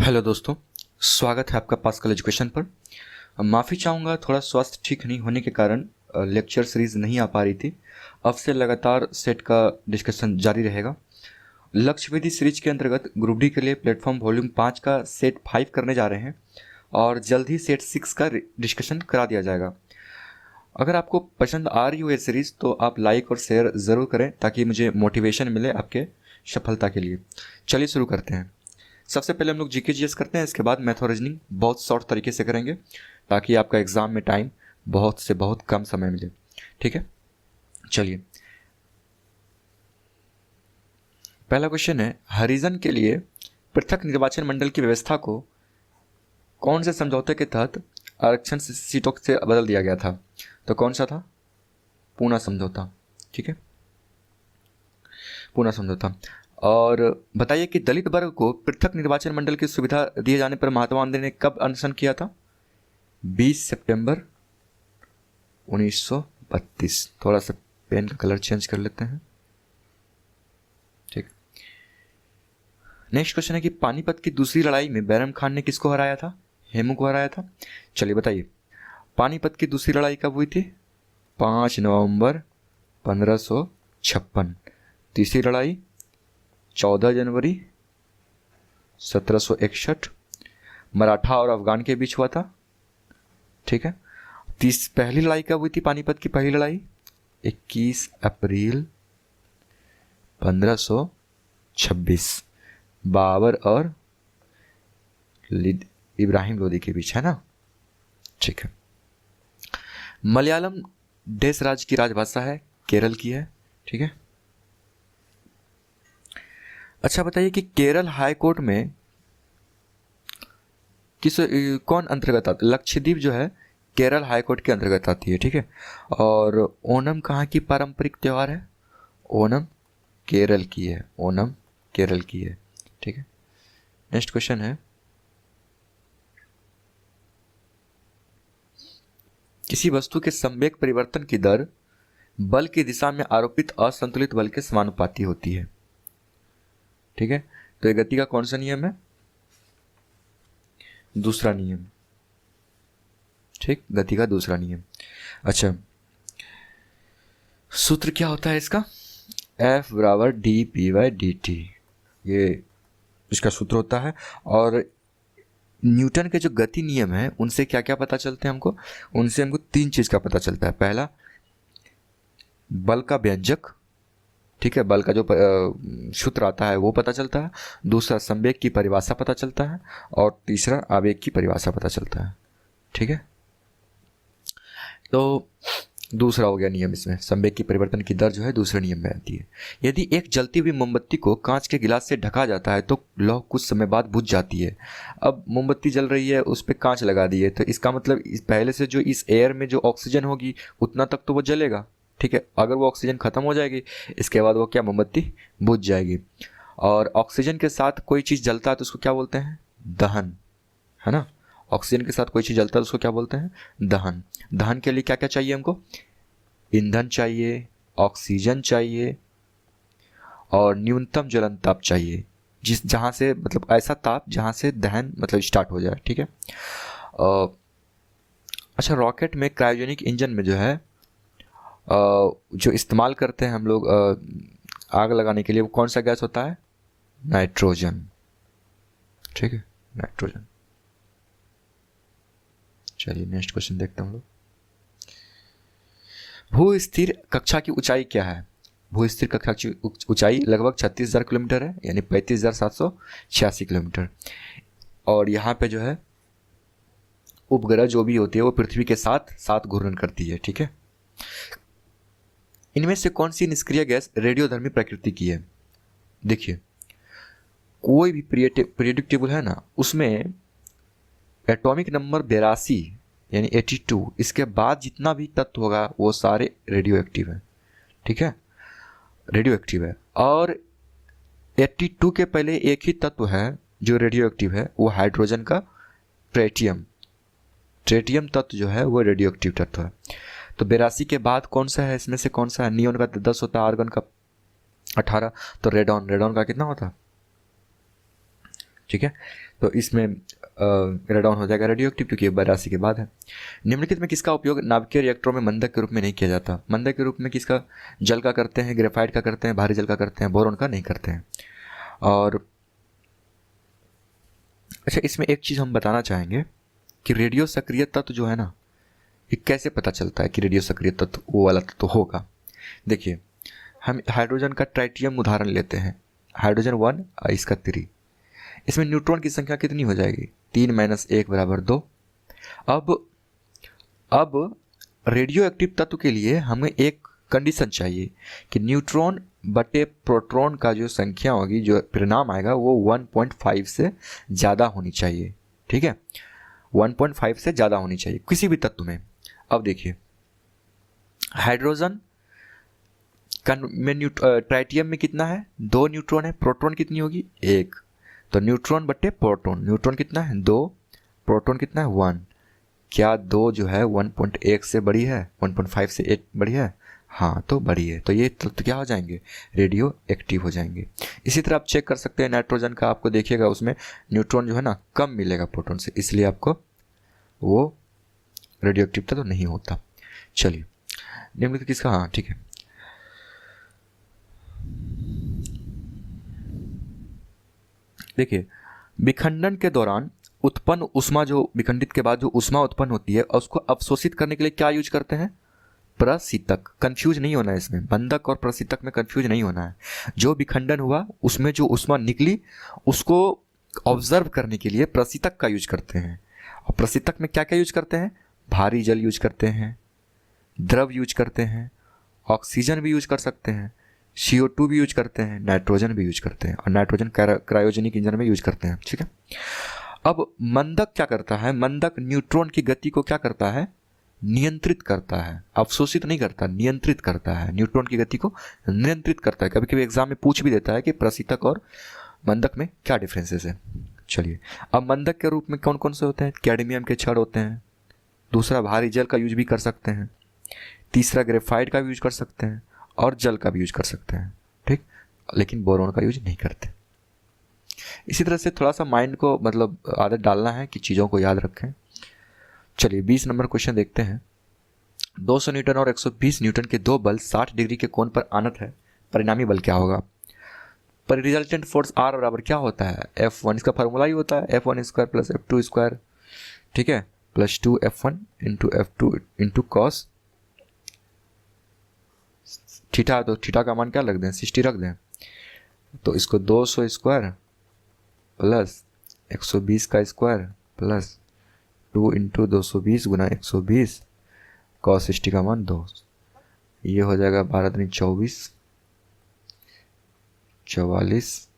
Hello दोस्तों, स्वागत है आपका पास्कल एजुकेशन पर। माफ़ी चाहूँगा, थोड़ा स्वास्थ्य ठीक नहीं होने के कारण लेक्चर सीरीज़ नहीं आ पा रही थी। अब से लगातार सेट का डिस्कशन जारी रहेगा। लक्ष्य विधि सीरीज के अंतर्गत ग्रुप डी के लिए प्लेटफॉर्म वॉल्यूम 5 का सेट 5 करने जा रहे हैं और जल्द ही सेट 6 का डिस्कशन करा दिया जाएगा। अगर आपको पसंद आ रही हो ये सीरीज़ तो आप लाइक और शेयर ज़रूर करें ताकि मुझे मोटिवेशन मिले आपके सफलता के लिए। चलिए शुरू करते हैं। सबसे पहले हम लोग जीके जीएस करते हैं, इसके बाद मैथ और रीजनिंग बहुत शॉर्ट तरीके से करेंगे ताकि आपका एग्ज़ाम में टाइम बहुत से बहुत कम समय मिले। ठीक है, चलिए पहला क्वेश्चन है, हरिजन के लिए पृथक निर्वाचन मंडल की व्यवस्था को कौन से समझौते के तहत आरक्षण सीटों से बदल दिया गया था? तो कौन सा था? पूना समझौता। ठीक है, पूना समझौता। और बताइए कि दलित वर्ग को पृथक निर्वाचन मंडल की सुविधा दिए जाने पर महात्मा गांधी ने कब अनशन किया था? 20 सितंबर 1932। थोड़ा सा पेन का कलर चेंज कर लेते हैं। ठीक, नेक्स्ट क्वेश्चन है कि पानीपत की दूसरी लड़ाई में बैरम खान ने किसको हराया था? हेमू को हराया था। चलिए बताइए, पानीपत की दूसरी लड़ाई कब हुई थी? 5 नवंबर 1556। तीसरी लड़ाई 14 जनवरी 1761 मराठा और अफगान के बीच हुआ था। ठीक है, पहली लड़ाई कब हुई थी? पानीपत की पहली लड़ाई 21 अप्रैल 1526, बाबर और इब्राहिम लोदी के बीच, है ना। ठीक है, मलयालम देश राज्य की राजभाषा है, केरल की है। ठीक है, अच्छा बताइए कि केरल हाई कोर्ट में कौन अंतर्गत आता है? लक्षद्वीप जो है केरल हाई कोर्ट के अंतर्गत आती है। ठीक है, और ओणम कहाँ की पारंपरिक त्यौहार है? ओणम केरल की है, ओणम केरल की है। ठीक है, नेक्स्ट क्वेश्चन है, किसी वस्तु के संवेग परिवर्तन की दर बल की दिशा में आरोपित असंतुलित बल के समानुपाती होती है। ठीक है, तो ये गति का कौन सा नियम है? दूसरा नियम। ठीक, गति का दूसरा नियम। अच्छा, सूत्र क्या होता है इसका? F बराबर dp/dt, ये इसका सूत्र होता है। और न्यूटन के जो गति नियम है उनसे क्या क्या पता चलते हैं हमको? उनसे हमको तीन चीज का पता चलता है। पहला, बल का व्यंजक। ठीक है, बल का जो सूत्र आता है वो पता चलता है। दूसरा, संवेग की परिभाषा पता चलता है। और तीसरा, आवेग की परिभाषा पता चलता है। ठीक है, तो दूसरा हो गया नियम। इसमें संवेग की परिवर्तन की दर जो है दूसरे नियम में आती है। यदि एक जलती हुई मोमबत्ती को कांच के गिलास से ढका जाता है तो लौ कुछ समय बाद बुझ जाती है। अब मोमबत्ती जल रही है, उस पर कांच लगा दिए, तो इसका मतलब पहले से जो इस एयर में जो ऑक्सीजन होगी उतना तक तो वो जलेगा। ठीक है, अगर वो ऑक्सीजन खत्म हो जाएगी इसके बाद वो क्या, मोमबत्ती बुझ जाएगी। और ऑक्सीजन के साथ कोई चीज़ जलता है तो उसको क्या बोलते हैं? दहन, है ना। ऑक्सीजन के साथ कोई चीज़ जलता है तो उसको क्या बोलते हैं? दहन। दहन के लिए क्या क्या चाहिए हमको? ईंधन चाहिए, ऑक्सीजन चाहिए और न्यूनतम ज्वलन ताप चाहिए, जहाँ से मतलब ऐसा ताप जहाँ से दहन मतलब स्टार्ट हो जाए। ठीक है, अच्छा, रॉकेट में क्रायोजेनिक इंजन में जो है जो इस्तेमाल करते हैं हम लोग आग लगाने के लिए, वो कौन सा गैस होता है? नाइट्रोजन। ठीक है, नाइट्रोजन। चलिए नेक्स्ट क्वेश्चन देखते हैं हम लोग। भू स्थिर कक्षा की ऊंचाई क्या है? भू स्थिर कक्षा की ऊंचाई लगभग 36,000 किलोमीटर है, यानी 35,786 किलोमीटर। और यहाँ पे जो है उपग्रह जो भी होती है वो पृथ्वी के साथ साथ घूर्णन करती है। ठीक है, इनमें से कौन सी निष्क्रिय गैस रेडियोधर्मी प्रकृति की है? देखिए, कोई भी पीरियोडिक टेबल है ना, उसमें एटॉमिक नंबर 82 यानी 82, इसके बाद जितना भी तत्व होगा वो सारे रेडियो एक्टिव है। ठीक है, रेडियो एक्टिव है। और 82 के पहले एक ही तत्व है जो रेडियो एक्टिव है, वो हाइड्रोजन का ट्रेटियम। ट्रेटियम तत्व जो है वो रेडियो एक्टिव तत्व है। तो 82 के बाद कौन सा है? इसमें से कौन सा है? नियोन का 10 होता है, आर्गन का 18, तो रेडॉन का कितना होता है? ठीक है, तो इसमें रेडाउन हो जाएगा रेडियो एक्टिव, क्योंकि 82 के बाद है। निम्नलिखित में किसका उपयोग नाभिकीय रिएक्टरों में मंदक के रूप में नहीं किया जाता? मंदक के रूप में किसका? जल का करते हैं, ग्रेफाइट का करते हैं, भारी जल का करते हैं, बोरॉन का नहीं करते हैं। और अच्छा, इसमें एक चीज़ हम बताना चाहेंगे कि रेडियो सक्रिय तत्व जो है ना, ये कैसे पता चलता है कि रेडियो सक्रिय तत्व वो वाला तत्व होगा? देखिए, हम हाइड्रोजन का ट्राइटियम उदाहरण लेते हैं, हाइड्रोजन 1 और इसका 3, इसमें न्यूट्रॉन की संख्या कितनी हो जाएगी? 3 - 1 = 2। अब रेडियो एक्टिव तत्व के लिए हमें एक कंडीशन चाहिए कि न्यूट्रॉन बटे प्रोटॉन का जो संख्या होगी, जो परिणाम आएगा, वो 1.5 से ज़्यादा होनी चाहिए। ठीक है, 1.5 से ज़्यादा होनी चाहिए किसी भी तत्व में। अब देखिए, हाइड्रोजन में ट्राइटियम में कितना है? 2 न्यूट्रॉन है, प्रोटॉन कितनी होगी? 1। तो न्यूट्रॉन बटे प्रोटॉन, न्यूट्रॉन कितना है? 2, प्रोटॉन कितना है? 1। क्या 2 जो है 1.1 से बड़ी है? 1.5 से 1 बड़ी है? हाँ, तो बड़ी है। तो ये तत्व क्या हो जाएंगे? रेडियो एक्टिव हो जाएंगे। इसी तरह आप चेक कर सकते हैं नाइट्रोजन का, आपको देखिएगा उसमें न्यूट्रॉन जो है ना कम मिलेगा प्रोटॉन से, इसलिए आपको वो रेडियो एक्टिव तत्व नहीं होता। चलिए, निम्नलिखित किसका? हाँ ठीक है, देखिए, विखंडन के दौरान उत्पन्न उष्मा, जो विखंडित के बाद जो उष्मा उत्पन्न होती है, उसको अवशोषित करने के लिए क्या यूज करते हैं? प्रशीतक। कंफ्यूज नहीं होना है इसमें, बंधक और प्रशीतक में कंफ्यूज नहीं होना है। जो विखंडन हुआ उसमें जो उष्मा निकली उसको ऑब्जर्व करने के लिए प्रशीतक का यूज करते हैं। और प्रशीतक में क्या क्या यूज करते हैं? भारी जल यूज करते हैं, द्रव यूज करते हैं, ऑक्सीजन भी यूज कर सकते हैं, CO2 भी यूज करते हैं, नाइट्रोजन भी यूज करते हैं, और नाइट्रोजन क्रायोजेनिक इंजन में यूज करते हैं। ठीक है, अब मंदक क्या करता है? मंदक न्यूट्रॉन की गति को क्या करता है? नियंत्रित करता है, अवशोषित नहीं करता, नियंत्रित करता है। न्यूट्रॉन की गति को नियंत्रित करता है। कभी कभी एग्जाम में पूछ भी देता है कि प्रशीतक और मंदक में क्या डिफरेंसेस है। चलिए, अब मंदक के रूप में कौन कौन से होते हैं? कैडमियम के छड़ होते हैं, दूसरा भारी जल का यूज भी कर सकते हैं, तीसरा ग्रेफाइट का भी यूज कर सकते हैं, और जल का भी यूज कर सकते हैं। ठीक, लेकिन बोरॉन का यूज नहीं करते। इसी तरह से थोड़ा सा माइंड को मतलब आदत डालना है कि चीज़ों को याद रखें। चलिए, 20 नंबर क्वेश्चन देखते हैं। 200 न्यूटन और 120 न्यूटन के दो बल 60 डिग्री के कोण पर आनत है, परिणामी बल क्या होगा? पर रिजल्टेंट फोर्स R बराबर क्या होता है? F1, इसका फार्मूला ही होता है F1² + F2², ठीक है, +2 F1 × F2 × cos थीटा। तो थीटा का मान क्या रख दें? 60 रख दें। तो इसको 200² + 120² + 2 × 220 × 120 cos 60 का मान 2, ये हो जाएगा 12 × 24 44।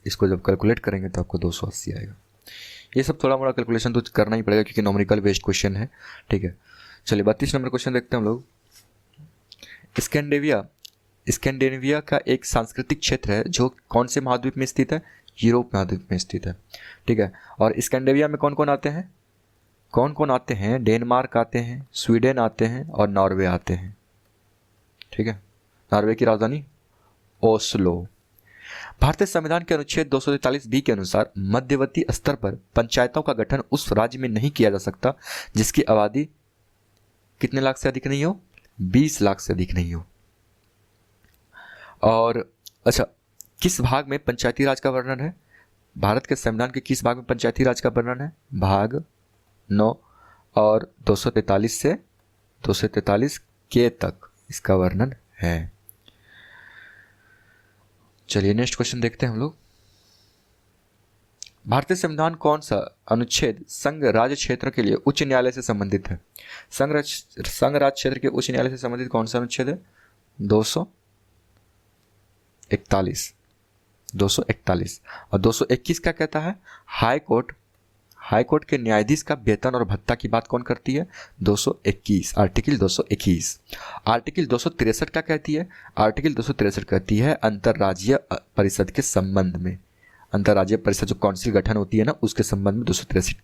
इसको जब कैलकुलेट करेंगे तो आपको 280 आएगा। ये सब थोड़ा मोड़ा कैलकुलेशन तो करना ही पड़ेगा क्योंकि नॉमिकल बेस्ड क्वेश्चन है। ठीक है, चलिए 32 नंबर क्वेश्चन देखते हैं हम लोग। स्कैंडिनेविया का एक सांस्कृतिक क्षेत्र है जो कौन से महाद्वीप में स्थित है? यूरोप महाद्वीप में स्थित है। ठीक है, और स्कैंडिनेविया में कौन कौन आते हैं? डेनमार्क आते हैं, स्वीडन आते हैं, और नॉर्वे आते हैं। ठीक है, नॉर्वे की राजधानी ओस्लो। भारतीय संविधान के अनुच्छेद 243B के अनुसार मध्यवर्ती स्तर पर पंचायतों का गठन उस राज्य में नहीं किया जा सकता जिसकी आबादी कितने लाख से अधिक नहीं हो? 20 लाख से अधिक नहीं हो। और अच्छा, किस भाग में पंचायती राज का वर्णन है? भारत के संविधान के किस भाग में पंचायती राज का वर्णन है? भाग 9 और 243 से 243 के तक इसका वर्णन है। चलिए नेक्स्ट क्वेश्चन देखते हैं हम लोग। भारतीय संविधान कौन सा अनुच्छेद संघ राज्य क्षेत्र के लिए उच्च न्यायालय से संबंधित है? संघ राज्य क्षेत्र के उच्च न्यायालय से संबंधित कौन सा अनुच्छेद है? 241। और 221 क्या कहता है? हाई कोर्ट के न्यायाधीश का वेतन और भत्ता की बात कौन करती है? 221, आर्टिकल 221। आर्टिकल 263 क्या कहती है? आर्टिकल 263 कहती है अंतर्राज्यीय परिषद के संबंध में, अंतर्राज्यीय परिषद जो काउंसिल गठन होती है ना, उसके संबंध में 263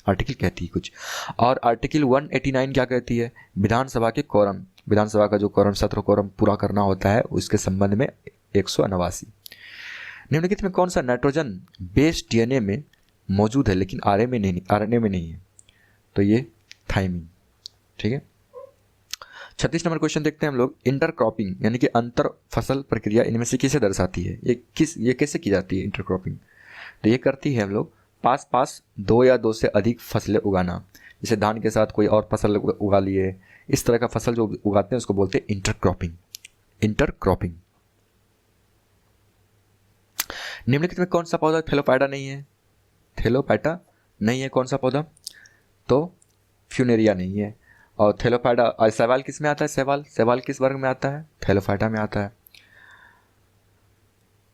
आर्टिकल कहती है कुछ। और आर्टिकल 189 क्या कहती है? विधानसभा के कोरम, विधानसभा का जो कोरम, सत्र कोरम पूरा करना होता है, उसके संबंध में 189। निम्नलिखित में कौन सा नाइट्रोजन बेस्ड डीएनए में मौजूद है लेकिन आरएनए में नहीं है? तो ये थाइमिन। ठीक है। 36 नंबर क्वेश्चन देखते हैं हम लोग। इंटरक्रॉपिंग यानी कि अंतर फसल प्रक्रिया इनमें से किसे दर्शाती है? ये कैसे की जाती है इंटरक्रॉपिंग? तो ये करती है हम लोग पास पास 2 या 2 से अधिक फसलें उगाना। जैसे धान के साथ कोई और फसल उगा लिए, इस तरह का फसल जो उगाते हैं उसको बोलते हैं इंटरक्रॉपिंग। इंटरक्रॉपिंग। निम्नलिखित में कौन सा पौधा थैलोपाइडा नहीं है? थैलोपाइडा नहीं है कौन सा पौधा? तो फ्यूनेरिया नहीं है। और थैलोफाइडा, शैवाल किस में आता है? शैवाल किस वर्ग में आता है? थैलोफाइडा में आता है।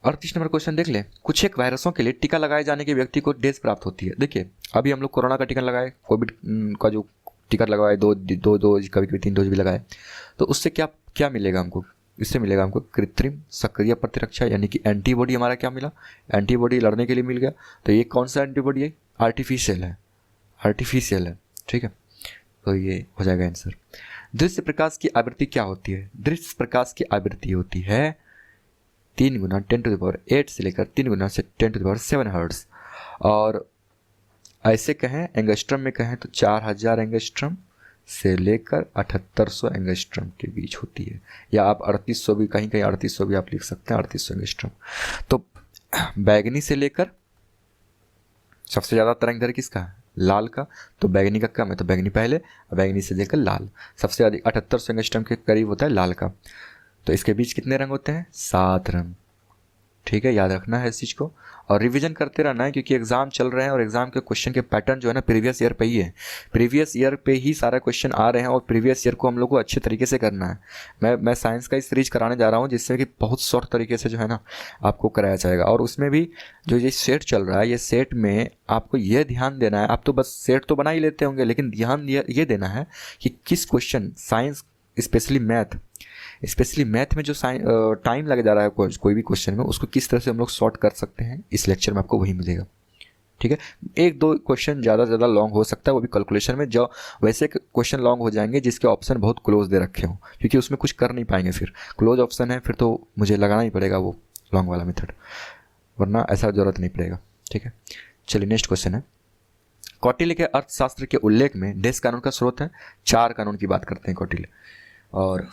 38 नंबर क्वेश्चन देख ले। कुछ एक वायरसों के लिए टीका लगाए जाने के व्यक्ति को डेज प्राप्त होती है। देखिए अभी हम लोग कोरोना का टीका लगाए, कोविड का जो टीका लगवाए, दो डोज, कभी कभी 3 डोज भी लगाए, तो उससे क्या मिलेगा हमको? इससे मिलेगा हमको कृत्रिम सक्रिय प्रतिरक्षा, यानी कि एंटीबॉडी हमारा क्या मिला? एंटीबॉडी लड़ने के लिए मिल गया। तो ये कौन सा एंटीबॉडी है? आर्टिफिशियल है। ठीक है, तो ये हो जाएगा आंसर। दृश्य प्रकाश की आवृत्ति क्या होती है? दृश्य प्रकाश की आवृत्ति होती है 3 गुना 10⁸ से लेकर 3 गुना से 10⁷ हर्ट्ज। और ऐसे कहें एंगस्ट्रम में कहें तो 4000 एंगस्ट्रम से लेकर 7800 एंगस्ट्रम के बीच होती है। या आप 3800 भी, कहीं 3800 भी आप लिख सकते हैं, 3800 एंगस्ट्रम। तो बैगनी से लेकर सबसे ज़्यादा तरंग दैर्घ्य किसका है? लाल का। तो बैगनी का कम है तो बैगनी पहले, बैगनी से लेकर लाल। सबसे अधिक 7800 एंगस्ट्रम के करीब होता है लाल का। तो इसके बीच कितने रंग होते हैं? 7 रंग। ठीक है, याद रखना है इस चीज़ को और रिवीजन करते रहना है, क्योंकि एग्जाम चल रहे हैं और एग्जाम के क्वेश्चन के पैटर्न जो है ना प्रीवियस ईयर पे ही है। प्रीवियस ईयर पे ही सारा क्वेश्चन आ रहे हैं और प्रीवियस ईयर को हम लोग को अच्छे तरीके से करना है। मैं साइंस का ही सीरीज कराने जा रहा हूँ, जिससे कि बहुत शॉर्ट तरीके से जो है ना आपको कराया जाएगा। और उसमें भी जो ये सेट चल रहा है, ये सेट में आपको ये ध्यान देना है, आप तो बस सेट तो बना ही लेते होंगे, लेकिन ध्यान ये देना है कि किस क्वेश्चन, साइंस स्पेशली मैथ में जो टाइम लग जा रहा है कोई भी क्वेश्चन में, उसको किस तरह से हम लोग सॉर्ट कर सकते हैं। इस लेक्चर में आपको वही मिलेगा। ठीक है, 1-2 क्वेश्चन ज़्यादा से ज़्यादा लॉन्ग हो सकता है, वो भी कैलकुलेशन में। जो वैसे क्वेश्चन लॉन्ग हो जाएंगे जिसके ऑप्शन बहुत क्लोज दे रखे हों, क्योंकि उसमें कुछ कर नहीं पाएंगे। फिर क्लोज ऑप्शन है, फिर तो मुझे लगाना ही पड़ेगा वो लॉन्ग वाला मेथड, वरना ऐसा ज़रूरत नहीं पड़ेगा। ठीक है, चलिए नेक्स्ट क्वेश्चन है। कौटिल्य के अर्थशास्त्र के उल्लेख में डेस कानून का स्रोत है? 4 कानून की बात करते हैं कौटिल्य, और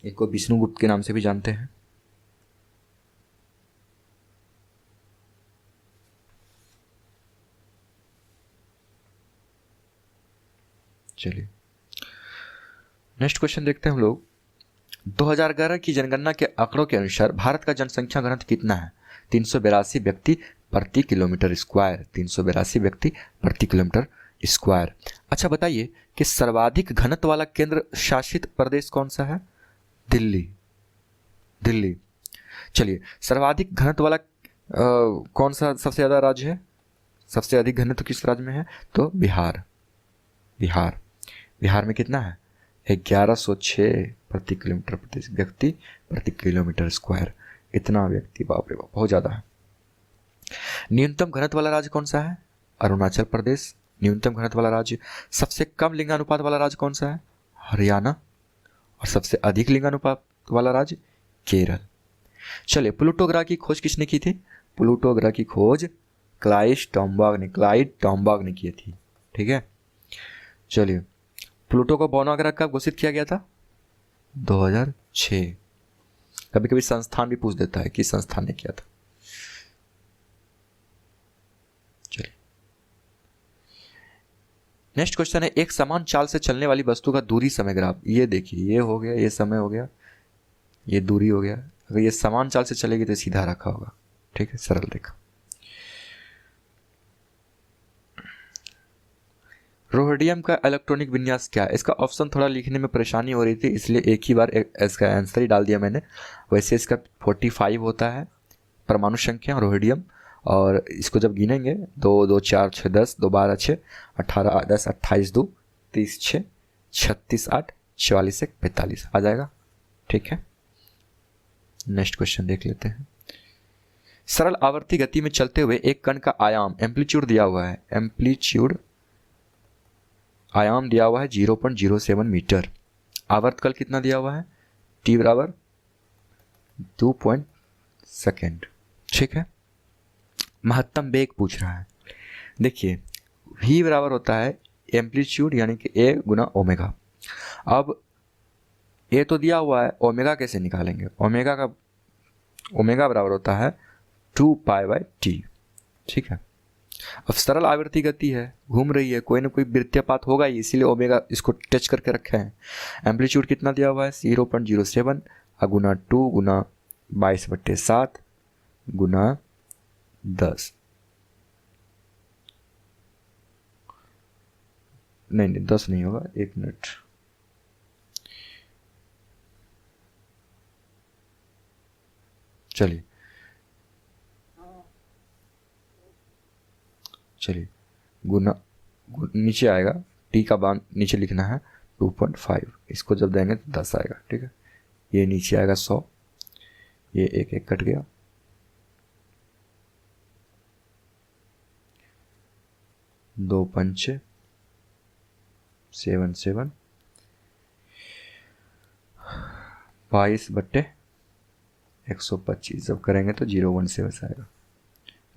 एक को विष्णुगुप्त के नाम से भी जानते हैं। चलिए नेक्स्ट क्वेश्चन देखते हैं हम लोग। 2011 की जनगणना के आंकड़ों के अनुसार भारत का जनसंख्या घनत्व कितना है? 382 व्यक्ति प्रति किलोमीटर स्क्वायर। 382 व्यक्ति प्रति किलोमीटर स्क्वायर। अच्छा बताइए कि सर्वाधिक घनत्व वाला केंद्र शासित प्रदेश कौन सा है? दिल्ली। चलिए सर्वाधिक घनत्व वाला कौन सा सबसे ज़्यादा राज्य है? सबसे अधिक घनत्व किस राज्य में है? तो बिहार में कितना है? 1106 प्रति किलोमीटर प्रति व्यक्ति प्रति किलोमीटर स्क्वायर। इतना व्यक्ति, बाप रे बाप, बहुत ज़्यादा है। न्यूनतम घनत्व वाला राज्य कौन सा है? अरुणाचल प्रदेश न्यूनतम घनत्व वाला राज्य। सबसे कम लिंगानुपात वाला राज्य कौन सा है? हरियाणा। और सबसे अधिक लिंगानुपात वाला राज्य केरल। चलिए प्लूटो ग्रह की खोज किसने की थी? प्लूटो ग्रह की खोज क्लाइड टॉम्बाग ने की थी। ठीक है, चलिए प्लूटो को बौना ग्रह कब घोषित किया गया था? 2006। कभी कभी संस्थान भी पूछ देता है कि संस्थान ने किया था। चलिए नेक्स्ट क्वेश्चन है। एक समान चाल से चलने वाली वस्तु का दूरी समय ग्राफ। ये देखिए, ये हो गया, ये समय हो गया, ये दूरी हो गया। अगर ये समान चाल से चलेगी तो सीधा रखा होगा। ठीक है, सरल रेखा। रोहडियम का इलेक्ट्रॉनिक विन्यास क्या है? इसका ऑप्शन थोड़ा लिखने में परेशानी हो रही थी, इसलिए एक ही बार इसका आंसर ही डाल दिया मैंने। वैसे इसका 45 होता है परमाणु संख्या रोहडियम, और इसको जब गिनेंगे 2 2 4 6 10, 2 12 6, 18 10, 28 2, 30 6, 36 8, 44 1, 45 आ जाएगा। ठीक है, नेक्स्ट क्वेश्चन देख लेते हैं। सरल आवर्ती गति में चलते हुए एक कण का आयाम एम्पलीट्यूड दिया हुआ है। आयाम दिया हुआ है 0.07 मीटर। आवर्तकाल कितना दिया हुआ है? t बराबर 2 सेकेंड। ठीक है, महत्तम वेग पूछ रहा है। देखिए v बराबर होता है एम्पलीट्यूड यानी कि a गुना ओमेगा। अब a तो दिया हुआ है, ओमेगा कैसे निकालेंगे? ओमेगा बराबर होता है 2π/t। ठीक है, अब सरल आवर्ती गति है, घूम रही है, कोई ना कोई वृत्तीयपात होगा ही, इसीलिए ओमेगा इसको टच करके रखे हैं। एम्पलीट्यूड कितना दिया हुआ है 0.07 गुना 2 गुना 22/7 गुना 10, नहीं 10 नहीं होगा, 1 मिनट, चलिए गुना नीचे आएगा, टी का मान नीचे लिखना है 2.5, इसको जब देंगे तो 10 आएगा। ठीक है, ये नीचे आएगा 100, ये एक एक कट गया, 2 पंचे 7 22/125, जब करेंगे तो 0.17 आएगा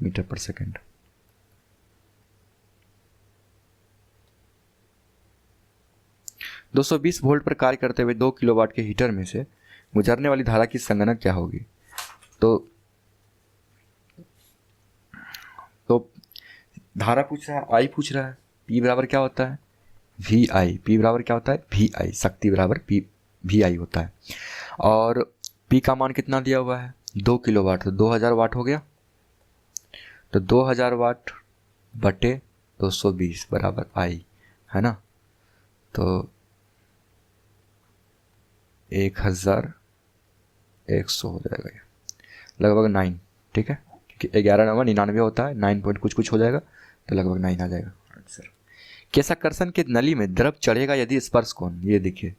मीटर पर सेकेंड। दो 220 वोल्ट पर कार्य करते हुए 2 किलोवाट के हीटर में से गुजरने वाली धारा की संगणना क्या होगी? तो धारा पूछ रहा है, आई पूछ रहा है, P बराबर क्या होता है VI, P बराबर क्या होता है VI, शक्ति बराबर VI होता है। और P का मान कितना दिया हुआ है 2 किलोवाट, तो 2000 वाट हो गया, तो 2000 वाट बटे 220 बराबर I है ना, तो 1100 हो जाएगा, ये लगभग 9। ठीक है, क्योंकि 11 नंबर 99 होता है, 9 पॉइंट कुछ हो जाएगा, तो लगभग 9 आ जाएगा आंसर। केशाकर्षण के नली में द्रव चढ़ेगा यदि स्पर्श कोण, ये देखिए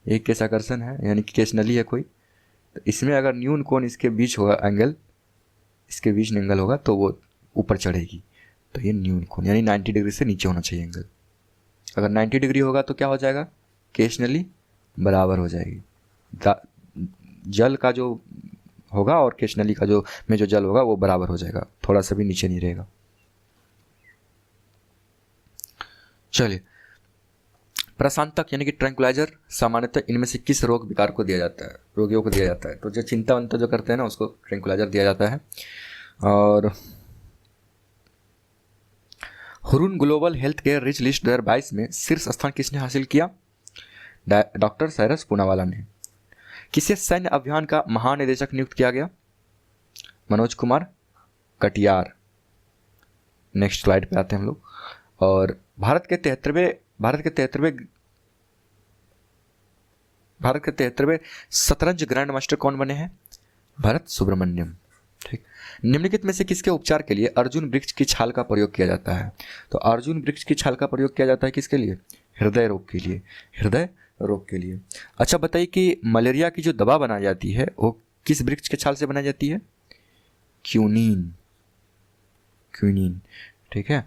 ये केशाकर्षण है यानी कि केश नली है कोई, तो इसमें अगर न्यून कोण इसके बीच होगा, एंगल इसके बीच एंगल होगा तो वो ऊपर चढ़ेगी, तो ये न्यून कोण यानी 90 डिग्री से नीचे होना चाहिए एंगल। अगर 90 डिग्री होगा तो क्या हो जाएगा, केश नली बराबर हो जाएगी, जल का जो होगा और केश नली का जो जल होगा वो बराबर हो जाएगा, थोड़ा सा भी नीचे नहीं रहेगा। चलिए, प्रशांतक यानी कि ट्रैंक्विलाइजर सामान्यतः इनमें से किस रोग विकार को दिया जाता है, रोगियों को दिया जाता है? तो जो चिंता वंता जो करते हैं ना उसको ट्रैंक्विलाइजर दिया जाता है। और Hurun global health care rich list 2022 में शीर्ष स्थान किसने हासिल किया? डॉक्टर साइरस पूनावाला ने। किसे सैन्य अभियान का महानिदेशक नियुक्त किया गया? मनोज कुमार कटियार। नेक्स्ट स्लाइड पे आते हैं हम लोग। और भारत के 73वें शतरंज ग्रैंड मास्टर कौन बने हैं? भरत सुब्रमण्यम। ठीक, निम्नलिखित में से किसके उपचार के लिए अर्जुन वृक्ष की छाल का प्रयोग किया जाता है? तो अर्जुन वृक्ष की छाल का प्रयोग किया जाता है किसके लिए? हृदय रोग के लिए, हृदय रोग के लिए। अच्छा बताइए कि मलेरिया की जो दवा बनाई जाती है वो किस वृक्ष के छाल से बनाई जाती है? क्यूनीन। ठीक है,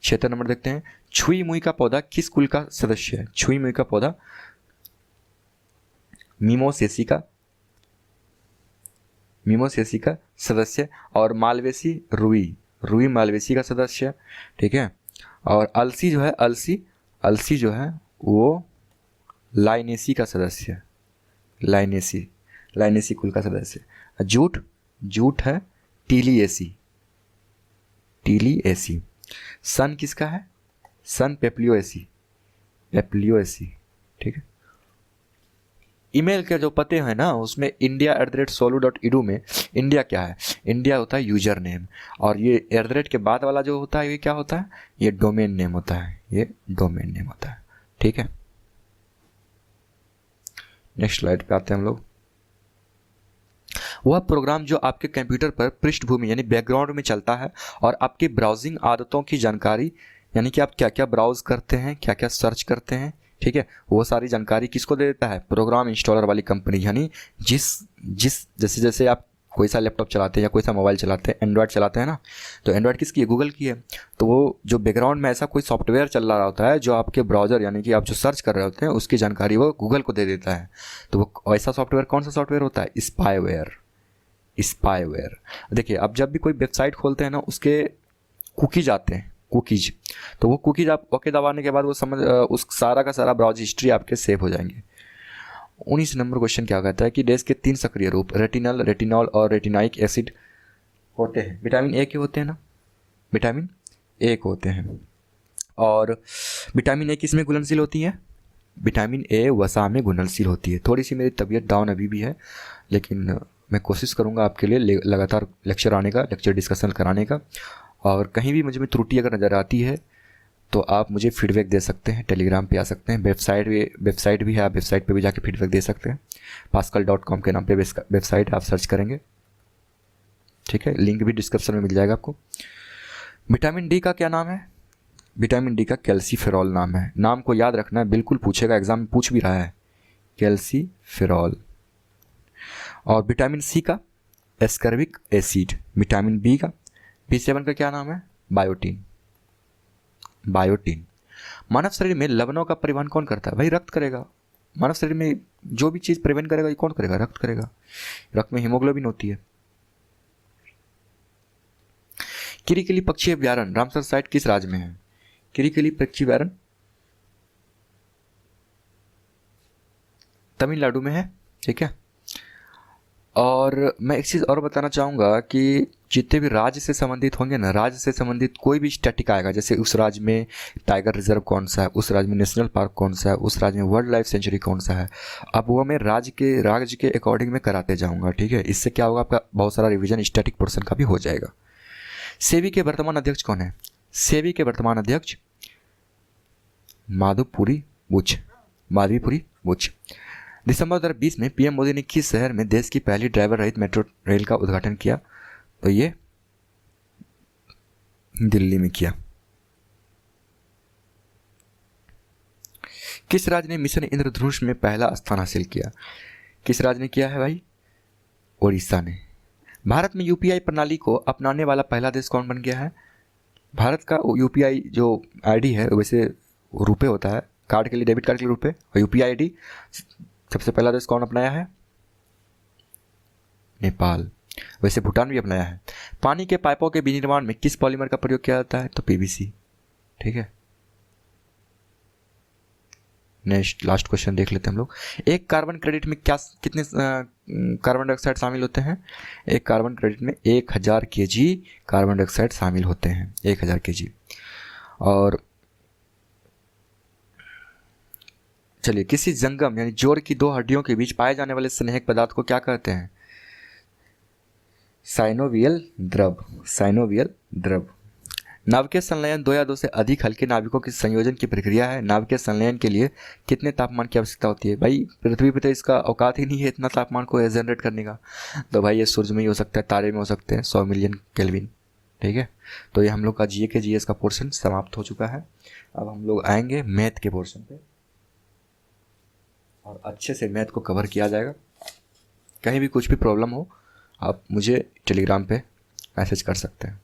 76 नंबर देखते हैं। छुई मुई का पौधा किस कुल का सदस्य है? छुई मुई का पौधा मीमोसेसी का सदस्य, और मालवेसी रुई मालवेसी का सदस्य। ठीक है, और अलसी जो है वो लाइनेसी का सदस्य, लाइनेसी कुल का सदस्य। जूट है टीलिएसी। सन किसका है? सन पेप्लियोएसी। ठीक है, ईमेल के जो पते हैं ना उसमें india@solu.edu में इंडिया क्या है? इंडिया होता है यूजर नेम, और ये @ के बाद वाला जो होता है ये क्या होता है? ये डोमेन नेम होता है। ठीक है, नेक्स्ट स्लाइड पे आते हैं हम लोग। वह प्रोग्राम जो आपके कंप्यूटर पर पृष्ठभूमि यानी बैकग्राउंड में चलता है और आपकी ब्राउजिंग आदतों की जानकारी यानी कि आप क्या क्या ब्राउज करते हैं, क्या क्या सर्च करते हैं, ठीक है, वो सारी जानकारी किसको दे देता है? प्रोग्राम इंस्टॉलर वाली कंपनी। यानी जैसे आप कोई सा लैपटॉप चलाते हैं या कोई सा मोबाइल चलाते हैं, एंड्रॉयड चलाते हैं ना, तो एंड्रॉयड किसकी है? गूगल की है। तो वो जो बैकग्राउंड में ऐसा कोई सॉफ्टवेयर चल रहा होता है जो आपके ब्राउज़र यानी कि आप जो सर्च कर रहे होते हैं उसकी जानकारी वो गूगल को दे देता है। तो वो ऐसा सॉफ्टवेयर कौन सा सॉफ्टवेयर होता है? स्पाईवेयर। स्पाईवेयर। देखिए अब जब भी कोई वेबसाइट खोलते हैं ना, उसके कुकीज आते हैं, कुकीज, तो वो कुकीज आप ओके दबाने के बाद वो उस सारा का सारा ब्राउज हिस्ट्री आपके सेव हो जाएंगे। 19 नंबर क्वेश्चन क्या कहता है कि डेस के 3 सक्रिय रूप रेटिनल, रेटिनॉल और रेटिनाइक एसिड होते हैं। विटामिन ए के होते हैं ना, विटामिन ए के होते हैं। और विटामिन ए किस में घुलनशील होती है? विटामिन ए वसा में घुलनशील होती है। थोड़ी सी मेरी तबीयत डाउन अभी भी है, लेकिन मैं कोशिश करूँगा आपके लिए लगातार लेक्चर आने का, लेक्चर डिस्कशन कराने का। और कहीं भी मुझे में त्रुटि अगर नज़र आती है तो आप मुझे फीडबैक दे सकते हैं, टेलीग्राम पे आ सकते हैं, वेबसाइट भी है, आप वेबसाइट पे भी जाके फीडबैक दे सकते हैं। pascal.com के नाम पे वेबसाइट आप सर्च करेंगे, ठीक है, लिंक भी डिस्क्रिप्शन में मिल जाएगा आपको। विटामिन डी का क्या नाम है? विटामिन डी का कैल्सीफेरॉल नाम है। नाम को याद रखना है, बिल्कुल पूछेगा, एग्जाम में पूछ भी रहा है, कैल्सीफेरॉल। और विटामिन सी का एस्कर्बिक एसिड। विटामिन बी का B7 का क्या नाम है? बायोटीन। बायोटीन। मानव शरीर में लवणों का परिवहन कौन करता है? भाई रक्त करेगा। मानव शरीर में जो भी चीज़ परिवहन करेगा ये कौन करेगा? रक्त करेगा। रक्त में हीमोग्लोबिन होती है। किरीकिली पक्षी अभ्यारण्य रामसर साइट किस राज्य में है? किरीकिली पक्षी अभ्यारण्य तमिलनाडु में है, ठीक है। और मैं एक चीज़ और बताना चाहूँगा कि जितने भी राज्य से संबंधित होंगे ना, राज्य से संबंधित कोई भी स्टैटिक आएगा, जैसे उस राज्य में टाइगर रिजर्व कौन सा है, उस राज्य में नेशनल पार्क कौन सा है, उस राज्य में वर्ल्ड लाइफ सेंचुरी कौन सा है, अब वो मैं राज्य के अकॉर्डिंग में कराते जाऊँगा, ठीक है। इससे क्या होगा, आपका बहुत सारा रिविजन स्टैटिक पोर्सन का भी हो जाएगा। सेबी के वर्तमान अध्यक्ष कौन है? सेबी के वर्तमान अध्यक्ष माधवपुरी बुच, माधवीपुरी बुच। दिसंबर 2020 में पीएम मोदी ने किस शहर में देश की पहली ड्राइवर रहित मेट्रो रेल का उद्घाटन किया? तो ये दिल्ली में किया। किस राज्य ने मिशन इंद्रधनुष में पहला स्थान हासिल किया? किस राज्य ने किया है भाई? ओडिशा ने। भारत में यूपीआई प्रणाली को अपनाने वाला पहला देश कौन बन गया है? भारत का यूपीआई जो आईडी है, वैसे रुपए होता है, कार्ड के लिए, डेबिट कार्ड के लिए रुपए, और यूपीआई आईडी सबसे पहला देश कौन अपनाया है? नेपाल। वैसे भूटान भी अपनाया है। पानी के पाइपों के विनिर्माण में किस पॉलीमर का प्रयोग किया जाता है? तो पीवीसी, ठीक है। नेक्स्ट लास्ट क्वेश्चन देख लेते हैं हम लोग। एक कार्बन क्रेडिट में कितने कार्बन डाइऑक्साइड शामिल होते हैं? एक कार्बन क्रेडिट में 1000 kg कार्बन डाइऑक्साइड शामिल होते हैं, 1000 kg। और चलिए, किसी जंगम यानी जोड़ की दो हड्डियों के बीच पाए जाने वाले स्नेहक पदार्थ को क्या कहते हैं? साइनोवियल द्रव। साइनोवियल द्रव। नाभिकीय संलयन 2 या 2 से अधिक हल्के नाभिकों के संयोजन की प्रक्रिया है। नाभिकीय संलयन के लिए कितने तापमान की आवश्यकता होती है? भाई पृथ्वी पर तो इसका औकात ही नहीं है इतना तापमान को जनरेट करने का। तो भाई ये सूर्य में ही हो सकता है, तारे में हो सकते हैं, 100 मिलियन केल्विन, ठीक है। तो ये हम लोग का जीएस का पोर्शन समाप्त हो चुका है। अब हम लोग आएंगे मैथ के पोर्शन पे, और अच्छे से मैथ को कवर किया जाएगा। कहीं भी कुछ भी प्रॉब्लम हो आप मुझे टेलीग्राम पे मैसेज कर सकते हैं।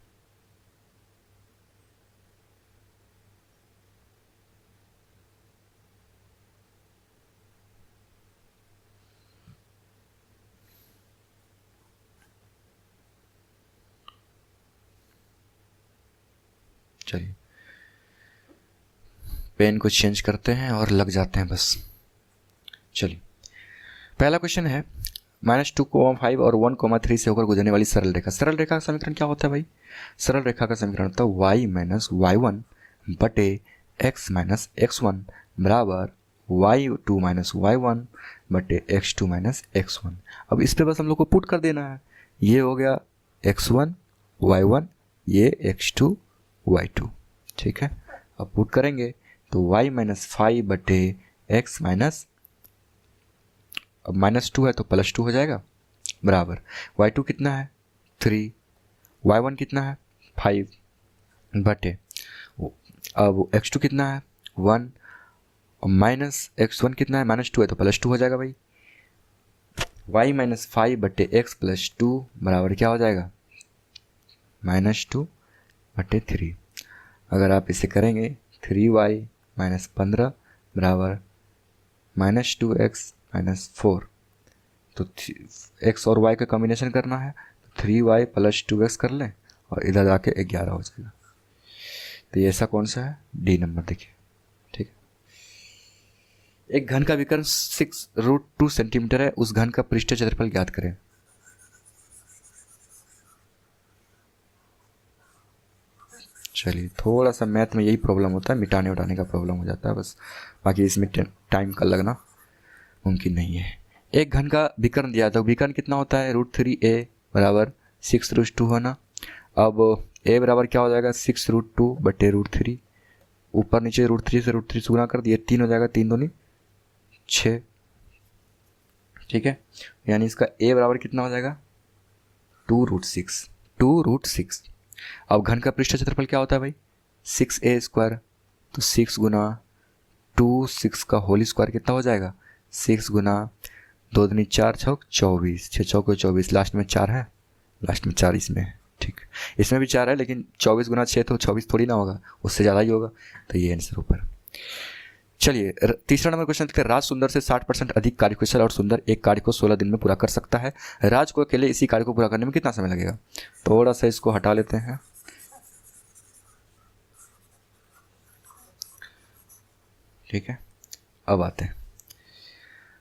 चलिए पेन को चेंज करते हैं और लग जाते हैं बस। चलिए पहला क्वेश्चन है, -2,5 और 1,3 से होकर गुजरने वाली सरल रेखा। सरल रेखा का समीकरण क्या होता है भाई? सरल रेखा का समीकरण होता है y-y1 बटे x-x1 बराबर y2-y1 बटे x2-x1। अब इस पे बस हम लोग को पुट कर देना है। ये हो गया x1 y1, ये x2 y2, ठीक है। अब पुट करेंगे तो y-5 बटे x माइनस, अब -2 है तो +2 हो जाएगा, बराबर y2 कितना है 3, y1 कितना है 5 बटे, अब x2 कितना है 1 और माइनस x1 कितना है -2 है तो +2 हो जाएगा भाई। y-5 बटे x +2 बराबर क्या हो जाएगा -2 बटे 3। अगर आप इसे करेंगे 3y - 15 बराबर -2x - 4, तो x और y का कॉम्बिनेशन करना है, 3y + 2x कर लें और इधर जाके 11 हो जाएगा। तो ये ऐसा कौन सा है, डी नंबर देखिए। ठीक है, एक घन का विकर्ण 6√2 सेंटीमीटर है, उस घन का पृष्ठ क्षेत्रफल ज्ञात करें। चलिए, थोड़ा सा मैथ में यही प्रॉब्लम होता है, मिटाने उठाने का प्रॉब्लम हो जाता है बस, बाकी इसमें टाइम का लगना मुमकिन नहीं है। एक घन का विकर्ण दिया, तो विकर्ण कितना होता है, √3a = 6√2 होना। अब a बराबर क्या हो जाएगा, 6√2 बटे √3, ऊपर नीचे √3 से √3 गुना कर दिए, 3 हो जाएगा, 3 दूनी 6। ठीक है, यानी इसका a बराबर कितना हो जाएगा, 2√6। अब घन का पृष्ठ क्षेत्रफल क्या होता है भाई, 6a², तो 6 गुना 2, 6 का होल स्क्वायर कितना हो जाएगा, 6 गुना 2 दूनी 4, 6 24, 6 चौके 24, लास्ट में 4 है, लास्ट में 4 इसमें है। ठीक, इसमें भी 4 है, लेकिन 24 गुना 6 तो 24 थोड़ी ना होगा, उससे ज़्यादा ही होगा, तो ये आंसर ऊपर। चलिए, तीसरा नंबर क्वेश्चन देखते हैं। राज सुंदर से 60% अधिक कार्यकुशल और सुंदर एक कार्य को 16 दिन में पूरा कर सकता है। राज को अकेले इसी कार्य को पूरा करने में कितना समय लगेगा। थोड़ा सा इसको हटा लेते हैं। ठीक है, अब आते हैं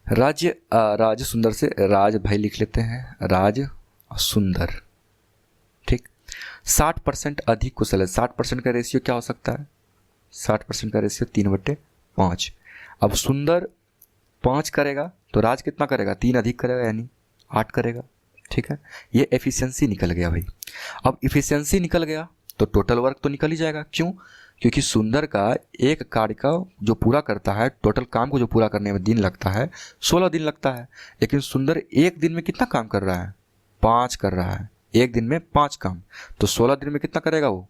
राज सुंदर से, राज भाई लिख लेते हैं, राज सुंदर। ठीक, 60% अधिक कुशल है। 60% का रेशियो क्या हो सकता है, 60% का रेशियो 3/5। अब सुंदर 5 करेगा तो राज कितना करेगा, 3 अधिक करेगा, यानी 8 करेगा। ठीक है, ये एफिशिएंसी निकल गया भाई। अब एफिशिएंसी निकल गया तो टोटल वर्क तो निकल ही जाएगा। क्यों, क्योंकि सुंदर का एक कार्य का जो पूरा करता है, टोटल काम को जो पूरा करने में दिन लगता है 16 दिन लगता है, लेकिन सुंदर एक दिन में कितना काम कर रहा है, 5 कर रहा है। एक दिन में 5 काम, तो 16 दिन में कितना करेगा वो,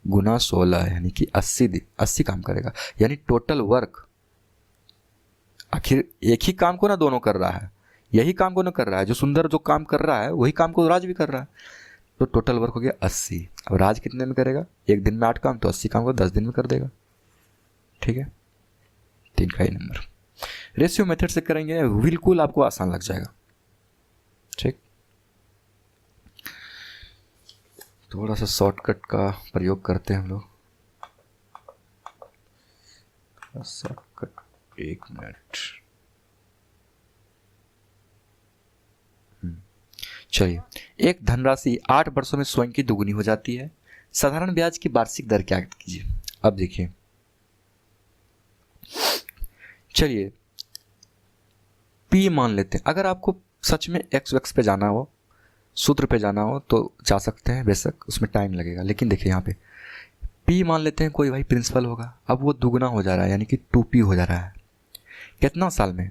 गुना 16, यानी कि 80 काम करेगा। यानी टोटल वर्क, आखिर एक ही काम को ना दोनों कर रहा है, यही काम को ना कर रहा है, जो सुंदर जो काम कर रहा है वही काम को राज भी कर रहा है। तो टोटल वर्क हो गया 80। अब राज कितने में करेगा, एक दिन में 8 काम, तो 80 काम को 10 दिन में कर देगा। ठीक है, 3 का ही नंबर। रेशियो मेथड से करेंगे, बिल्कुल आपको आसान लग जाएगा। ठीक, थोड़ा सा शॉर्टकट का प्रयोग करते हैं हम लोग। Shortcut, 1 minute. चलिए, एक धनराशि 8 वर्षों में स्वयं की दोगुनी हो जाती है। साधारण ब्याज की वार्षिक दर क्या कीजिए। अब देखिए, चलिए P मान लेते हैं। अगर आपको सच में x पे जाना हो, सूत्र पे जाना हो तो जा सकते हैं, बेशक उसमें टाइम लगेगा, लेकिन देखिए यहाँ पे P मान लेते हैं कोई भाई प्रिंसिपल होगा। अब वो दुगुना हो जा रहा है, यानी कि 2P हो जा रहा है। कितना साल में,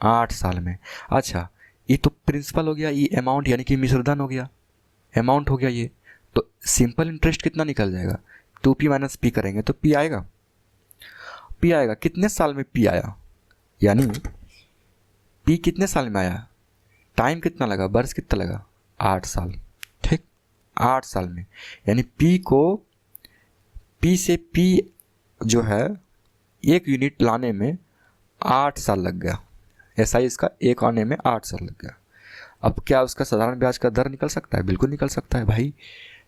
8 साल में। अच्छा, ये तो प्रिंसिपल हो गया, ये अमाउंट यानी कि मिश्रधन हो गया, अमाउंट हो गया ये। तो सिंपल इंटरेस्ट कितना निकल जाएगा, 2P - P करेंगे तो P आएगा। P आएगा, कितने साल में P आया, यानी P कितने साल में आया, टाइम कितना लगा, वर्ष कितना लगा, 8 साल। ठीक, 8 साल में, यानी P से P जो है 1 यूनिट लाने में 8 साल लग गया। ऐसा ही इसका एक आने में 8 साल लग गया। अब क्या उसका साधारण ब्याज का दर निकल सकता है, बिल्कुल निकल सकता है भाई।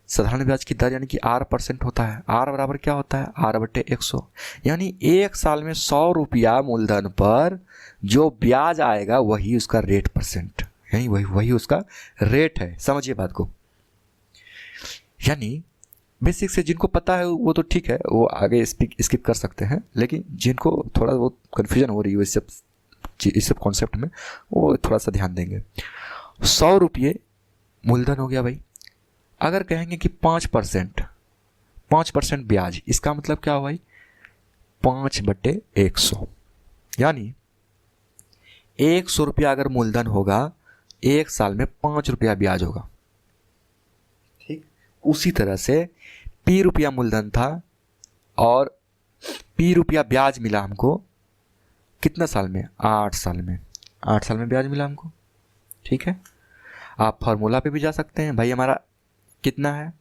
साधारण ब्याज की दर यानी कि R% होता है। R बराबर क्या होता है, R/100। यानी 1 साल में 100 रुपया मूलधन पर जो ब्याज आएगा वही उसका रेट %, यानी वही उसका रेट है। समझिए बात को। यानी बेसिक से जिनको पता है वो तो ठीक है, वो आगे स्किप कर सकते हैं, लेकिन जिनको थोड़ा बहुत कन्फ्यूजन हो रही है इस सब कॉन्सेप्ट में, वो थोड़ा सा ध्यान देंगे। 100 रुपये मूलधन हो गया भाई। अगर कहेंगे कि 5% ब्याज, इसका मतलब क्या हो भाई, 5/100, यानी 100 रुपया अगर मूलधन होगा, 1 साल में 5 रुपया ब्याज होगा। ठीक, उसी तरह से P रुपया मूलधन था और P रुपया ब्याज मिला हमको कितना साल में, 8 साल में। 8 साल में ब्याज मिला हमको। ठीक है, आप फार्मूला पे भी जा सकते हैं भाई। हमारा कितना है,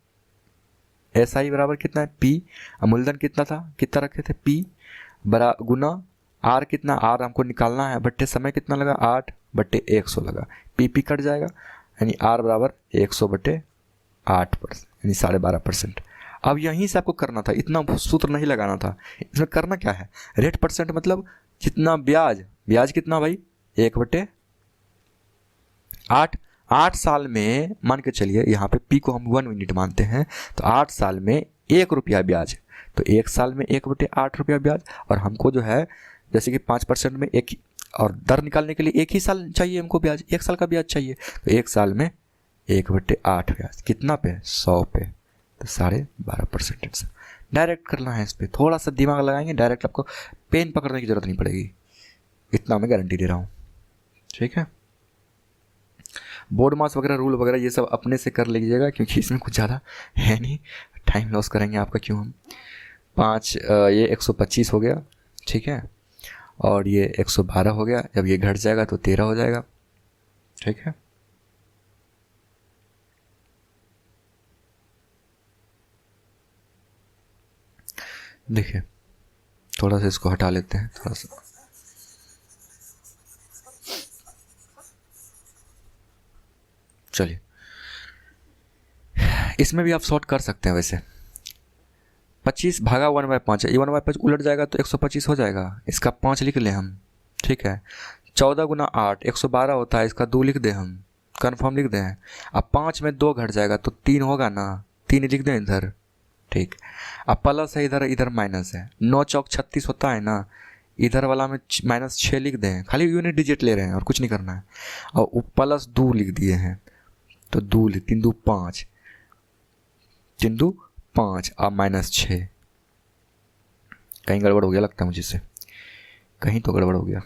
SI बराबर कितना है, P। मूलधन कितना था, कितना रखे थे, P गुना R, कितना R हमको निकालना है, बट्टे समय कितना लगा, 8, 100 लगा, पी कट जाएगा, यानी R बराबर 100/8%, यानी 12.5%। अब यहीं से आपको करना था, इतना सूत्र नहीं लगाना था। इसमें करना क्या है, रेट परसेंट मतलब जितना ब्याज, ब्याज कितना भाई 1/8। 8 साल में मान के चलिए, यहाँ पे पी को हम 1 यूनिट मानते हैं, तो 8 साल में 1 रुपया ब्याज, तो 1 साल में 1/8 रुपया ब्याज। और हमको जो है जैसे कि 5% में एक, और दर निकालने के लिए 1 ही साल चाहिए हमको ब्याज, 1 साल का ब्याज चाहिए, तो 1 साल में 1/8 ब्याज कितना पे, 100 पे, तो 12.5% डायरेक्ट करना है। इस पर थोड़ा सा दिमाग लगाएंगे, डायरेक्ट आपको पेन पकड़ने की ज़रूरत नहीं पड़ेगी, इतना मैं गारंटी दे रहा हूँ। ठीक है, बोर्ड मास वगैरह रूल वगैरह ये सब अपने से कर लीजिएगा, क्योंकि इसमें कुछ ज़्यादा है नहीं, टाइम लॉस करेंगे आपका क्यों हम। 5 ये 125 हो गया, ठीक है, और ये 112 हो गया, जब ये घट जाएगा तो 13 हो जाएगा। ठीक है, देखिए थोड़ा सा इसको हटा लेते हैं, थोड़ा सा चलिए, इसमें भी आप शॉर्ट कर सकते हैं। वैसे 25 भागा 1/5 है, ये 1/5 उलट जाएगा तो 125 हो जाएगा, इसका 5 लिख लें हम। ठीक है, 14 गुना 8 112 होता है, इसका 2 लिख दें हम, कन्फर्म लिख दें। अब 5 में 2 घट जाएगा तो 3 होगा ना, 3 लिख दें इधर। ठीक, अब प्लस है इधर, इधर माइनस है, 9 चौक 36 होता है ना, इधर वाला में -6 लिख दें, खाली यूनिट डिजिट ले रहे हैं और कुछ नहीं करना है। और प्लस 2 लिख दिए हैं, तो 2 3 2 5, 3 2 5 और -6, कहीं गड़बड़ हो गया लगता है मुझे से, कहीं तो गड़बड़ हो गया।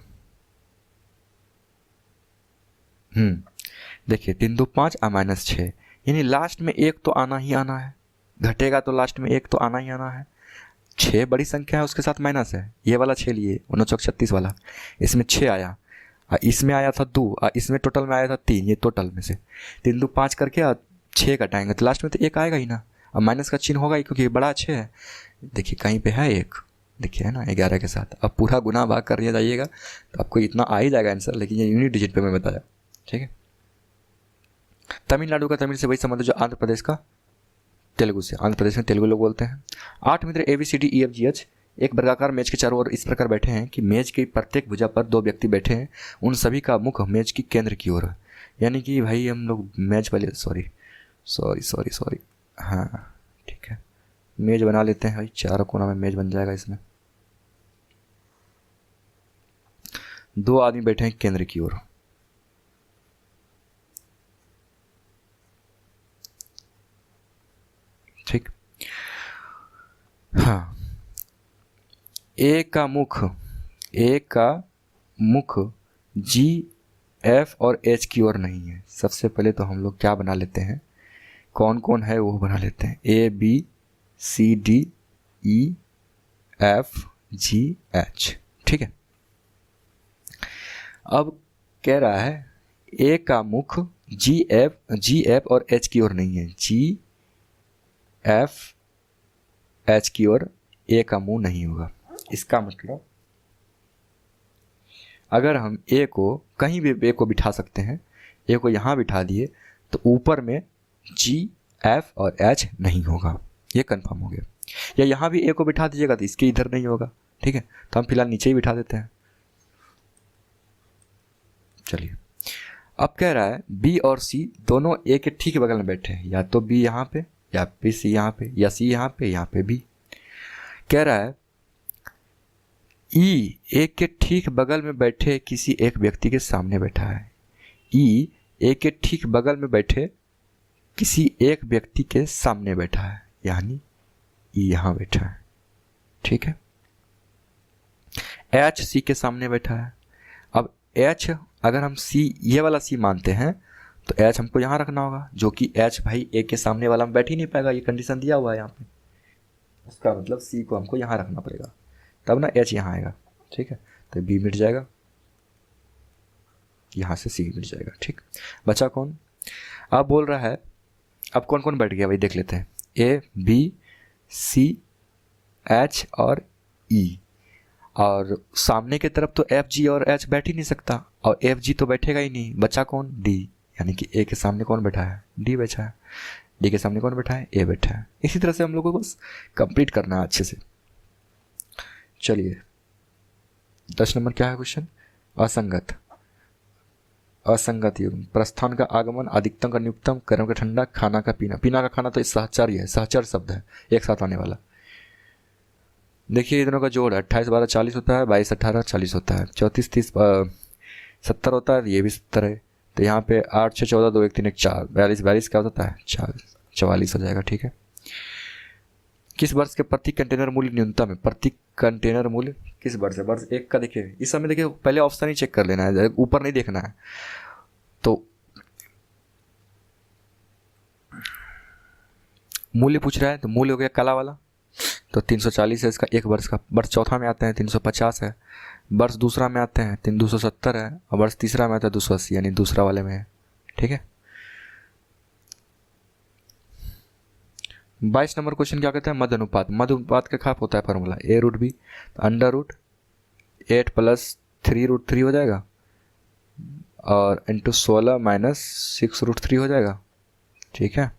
देखिए 3 2 5 और -6, यानी लास्ट में 1 तो आना ही आना है, घटेगा तो लास्ट में 1 तो आना ही आना है। 6 बड़ी संख्या है, उसके साथ माइनस है, ये वाला 6 लिए 9 चौक 36 वाला, इसमें 6 आया, इसमें आया था 2, इसमें टोटल में आया था 3, ये टोटल में से 3 2 5 करके 6 घटाएंगे तो लास्ट में तो 1 आएगा ही ना, अब माइनस का चिन्ह होगा ही, क्योंकि बड़ा 6 है। देखिए कहीं पे है 1, देखिए है ना 11 के साथ। अब पूरा गुना भाग करने जाइएगा तो आपको इतना आ ही जाएगा आंसर, लेकिन ये यूनिट डिजिट पे मैं बताया। ठीक है, तमिलनाडु का तमिल से वही संबंध जो आंध्र प्रदेश का तेलुगु से, आंध्र प्रदेश में तेलुगु लोग बोलते हैं। 8 मित्र ABCDEFGH एक वर्गाकार मेज के चारों ओर इस प्रकार बैठे हैं कि मेज की प्रत्येक भुजा पर 2 व्यक्ति बैठे हैं, उन सभी का मुख मेज की केंद्र की ओर है। यानी कि भाई हम लोग मेज वाले, सॉरी, हाँ ठीक है, मेज बना लेते हैं भाई, चारों कोना में मेज बन जाएगा। इसमें 2 आदमी बैठे हैं केंद्र की ओर। ठीक, हाँ, ए का मुख GF और H की ओर नहीं है। सबसे पहले तो हम लोग क्या बना लेते हैं, कौन कौन है वो बना लेते हैं, ABCDEFGH। ठीक है, अब कह रहा है ए का मुख GF और H की ओर नहीं है, GF H की ओर ए का मुंह नहीं होगा। इसका मतलब अगर हम ए को कहीं भी ए को बिठा सकते हैं, ए को यहाँ बिठा दिए तो ऊपर में GF और H नहीं होगा, ये कंफर्म हो गया। या यहाँ भी ए को बिठा दीजिएगा तो इसके इधर नहीं होगा। ठीक है, तो हम फिलहाल नीचे ही बिठा देते हैं। चलिए, अब कह रहा है बी और सी दोनों ए के ठीक बगल में बैठे हैं, या तो बी यहाँ पे, या फिर सी यहाँ पे, या सी यहाँ पे बी। कह रहा है ई ए के ठीक बगल में बैठे किसी एक व्यक्ति के सामने बैठा है। ई ए के ठीक बगल में बैठे किसी एक व्यक्ति के सामने बैठा है, यानी ई यहाँ बैठा है। ठीक है, एच सी के सामने बैठा है। अब एच अगर हम सी ये वाला सी मानते हैं तो एच हमको यहाँ रखना होगा, जो कि एच भाई ए के सामने वाला में बैठ ही नहीं पाएगा, ये कंडीशन दिया हुआ है यहाँ पे। उसका मतलब सी को हमको यहाँ रखना पड़ेगा, तब ना एच यहाँ आएगा। ठीक है, तो बी मिट जाएगा, यहाँ से सी मिट जाएगा। ठीक, बचा कौन? अब बोल रहा है अब कौन कौन बैठ गया भाई देख लेते हैं, ए बी सी एच और ई। और सामने की तरफ तो एफ जी और एच बैठ ही नहीं सकता, और एफ जी तो बैठेगा ही नहीं, बचा कौन, डी, यानी कि ए के सामने कौन बैठा है, डी बैठा है, डी के सामने कौन बैठा है, ए बैठा है। इसी तरह से हम लोग को बस कंप्लीट करना है अच्छे से। चलिए 10 नंबर क्या है क्वेश्चन, असंगत। असंगत युग्म, प्रस्थान का आगमन, अधिकतम का न्यूनतम, गर्म का ठंडा, खाना का पीना। पीना का खाना तो इस सहचर ही है, सहचर शब्द है, एक साथ आने वाला। देखिए दोनों का जोड़ है, 28 12 40 होता है, 22 18 40 होता है, 34 30 70 होता है, ये भी 70 है। तो यहाँ पे 8 6 14 2 1 3 1 4 42 42 क्या होता है, 44 हो जाएगा। ठीक है। किस वर्ष के प्रति कंटेनर मूल्य न्यूनतम है, प्रति कंटेनर मूल्य किस वर्ष है, वर्ष 1 का। देखिए इस समय देखिए पहले ऑप्शन ही चेक कर लेना है, ऊपर नहीं देखना है। तो मूल्य पूछ रहा है, तो मूल्य हो गया काला वाला, तो 340 है इसका एक वर्ष का। वर्ष चौथा में आते हैं 350 है, वर्ष दूसरा में आते हैं 270 है, और वर्ष तीसरा में आता है 280, यानी दूसरा वाले में है। ठीक है। 22 नंबर क्वेश्चन क्या कहते हैं, मध्य अनुपात। मध्य अनुपात का खाप होता है formula a root b, under root 8 plus 3 root 3 हो जाएगा, और इंटू 16 माइनस 6 रूट 3 हो जाएगा। ठीक है।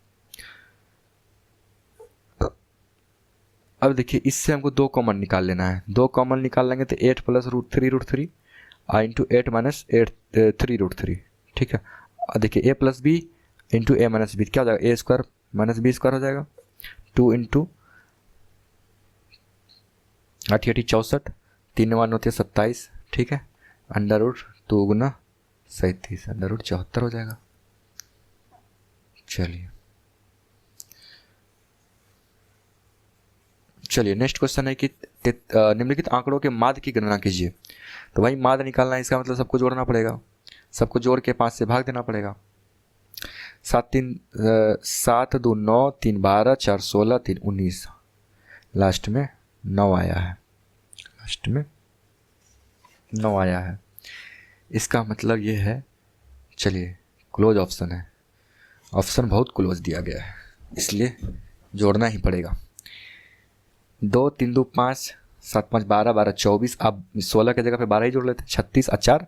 अब देखिए इससे हमको 2 कॉमन निकाल लेना है, 2 कॉमन निकाल लेंगे तो 8 plus root three into 8 minus 3 root 3। ठीक है। और देखिए A plus B into A minus B क्या हो जाएगा, A square minus B square हो जाएगा, 2 इंटू 8 8 64, 3 9 होती है 27। ठीक है। अंडर रूट 2 गुना 37, अंडर रूट 74 हो जाएगा। चलिए नेक्स्ट क्वेश्चन है कि निम्नलिखित आंकड़ों के माध्य की गणना कीजिए। तो भाई माध्य निकालना है, इसका मतलब सबको जोड़ना पड़ेगा, सबको जोड़ के 5 से भाग देना पड़ेगा। 7 2 9 3 12 4 16 3 19, लास्ट में 9 आया है, लास्ट में 9 आया है। इसका मतलब ये है, चलिए क्लोज ऑप्शन है, ऑप्शन बहुत क्लोज दिया गया है, इसलिए जोड़ना ही पड़ेगा। 2 3 2 5 7 5 12 12 24, अब 16 की जगह पे 12 ही जोड़ लेते हैं, 36 और 4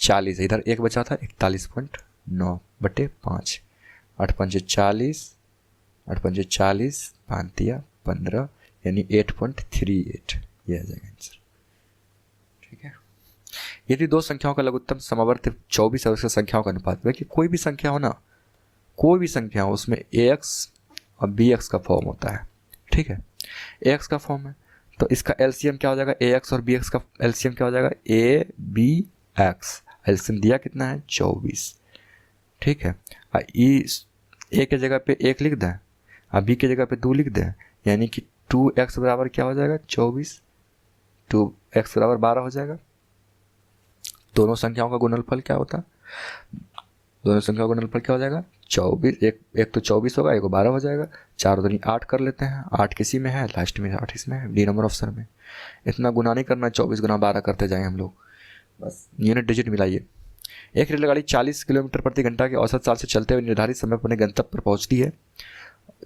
40, इधर एक बचा था 41.9/5, 8 5 40, 8 5 40, 5 दिया 15, यानी 8.38, ये आ जाएगा आंसर। ठीक है। यदि दो संख्याओं का लघुत्तम समावर्त 24 और उसके संख्याओं का अनुपात, देखिए कोई भी संख्या हो ना, कोई भी संख्या हो, उसमें ax और bx का फॉर्म होता है। ठीक है। ax का फॉर्म है तो इसका एलसीएम क्या हो जाएगा, ax और bx का एलसीएम क्या हो जाएगा, abx। एलसीएम दिया कितना है, 24। ठीक है। ए के जगह पे 1 लिख दें और बी के जगह पे 2 लिख दें, यानी कि 2x बराबर क्या हो जाएगा, 24, 2x बराबर 12 हो जाएगा। दोनों संख्याओं का गुणनफल क्या होता है, दोनों संख्याओं का गुणनफल क्या हो जाएगा, 24। एक तो 24 होगा, एक 12 हो जाएगा, 4 दूनी 8 कर लेते हैं, 8 किसी में है, लास्ट में 8 इसमें है, डी नंबर ऑप्शन में। इतना गुना नहीं करना, 24 गुना 12 करते जाएं हम लोग, बस यूनिट डिजिट मिलाइए। एक रेलगाड़ी 40 किलोमीटर प्रति घंटा के औसत चाल से चलते हुए निर्धारित समय पर अपने गंतव्य पर पहुंचती है।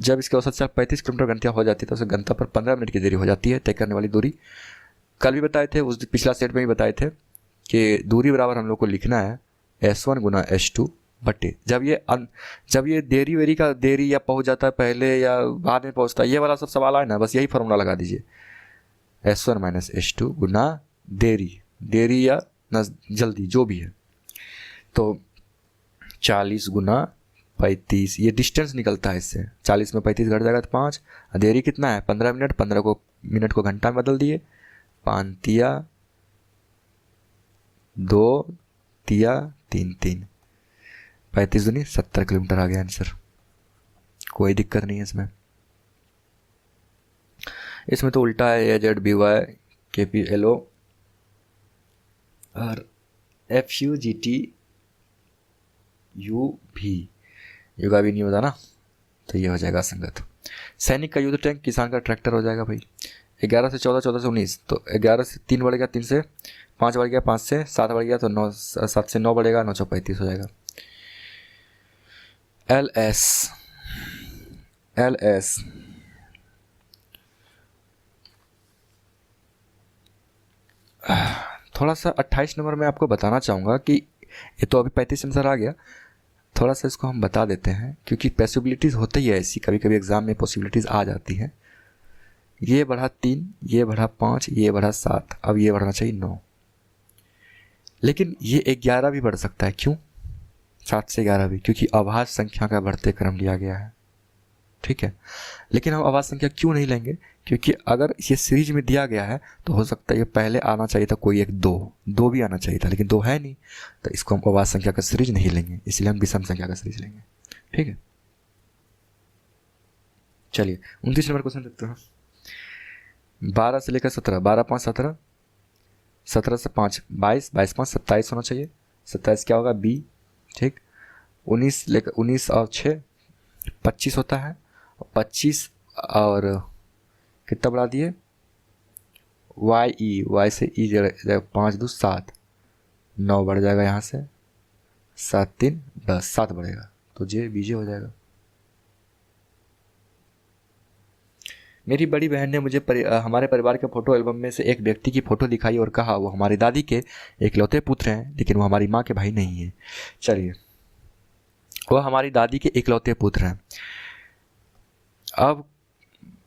जब इसकी औसत चाल 35 किलोमीटर घंटा हो जाती है तो उसे गंतव्य पर 15 मिनट की देरी हो जाती है। तय करने वाली दूरी कल भी बताए थे, उस पिछला सेट में भी बताए थे कि दूरी बराबर हम लोग को लिखना है S1 गुना S2 बटे, जब ये देरी या पहुंच जाता है पहले या बाद में पहुंचता है, ये वाला सब सवाल आए ना, बस यही फॉर्मूला लगा दीजिए, S1 माइनस S2 गुना देरी या जल्दी जो भी है, तो 40 गुना 35, ये डिस्टेंस निकलता है इससे, 40 में 35 घट जाएगा तो 5, देरी कितना है 15 मिनट, 15 मिनट को घंटा में बदल दिए, 5 तिया 2 तिया 3 3, 35 दूनी 70 किलोमीटर आ गया आंसर। कोई दिक्कत नहीं है इसमें तो उल्टा है, AZBY KPLO और FUGTUV, युगा भी नहीं होता ना, तो ये हो जाएगा संगत। सैनिक का युद्ध टैंक, किसान का ट्रैक्टर हो जाएगा भाई। 11 से 14, 14 से 19, तो 11 से 3 बढ़ गया, 3 से 5 बढ़ गया, 5 से 7 बढ़ गया, तो 9, 7 से 9 बढ़ेगा, 9 35 हो जाएगा। LS थोड़ा सा 28 नंबर में आपको बताना चाहूँगा कि ये तो अभी 35 आंसर आ गया, थोड़ा सा इसको हम बता देते हैं क्योंकि पॉसिबिलिटीज़ होती ही है ऐसी, कभी कभी एग्ज़ाम में पॉसिबिलिटीज़ आ जाती हैं। ये बढ़ा 3, ये बढ़ा 5, ये बढ़ा 7, अब ये बढ़ना चाहिए 9, लेकिन ये 11 भी बढ़ सकता है। क्यों 7 से 11 भी? क्योंकि अभाज्य संख्या का बढ़ते क्रम लिया गया है, ठीक है। लेकिन हम अभाज्य संख्या क्यों नहीं लेंगे? क्योंकि अगर ये सीरीज में दिया गया है तो हो सकता है ये पहले आना चाहिए था कोई एक 2 भी आना चाहिए था, लेकिन 2 है नहीं, तो इसको हम अभाज्य संख्या का सीरीज नहीं लेंगे, इसलिए हम विषम संख्या का सीरीज लेंगे, ठीक है। चलिए 29 नंबर क्वेश्चन देखते हैं। 12 से लेकर 17, 12 5 17, 17 से 5 22, 22 5 27 होना चाहिए, 27 क्या होगा बी, ठीक। 19 लेकर 19 और 6 25 होता है, 25 और कितना बढ़ा दिए वाई से ई 5 2 7, 9 बढ़ जाएगा यहाँ से, 7 3 10, 7 बढ़ेगा तो जे बीजे हो जाएगा। मेरी बड़ी बहन ने मुझे हमारे परिवार के फ़ोटो एल्बम में से एक व्यक्ति की फ़ोटो दिखाई और कहा वो हमारी दादी के इकलौते पुत्र हैं, लेकिन वो हमारी माँ के भाई नहीं हैं। चलिए, वो हमारी दादी के इकलौते पुत्र हैं। अब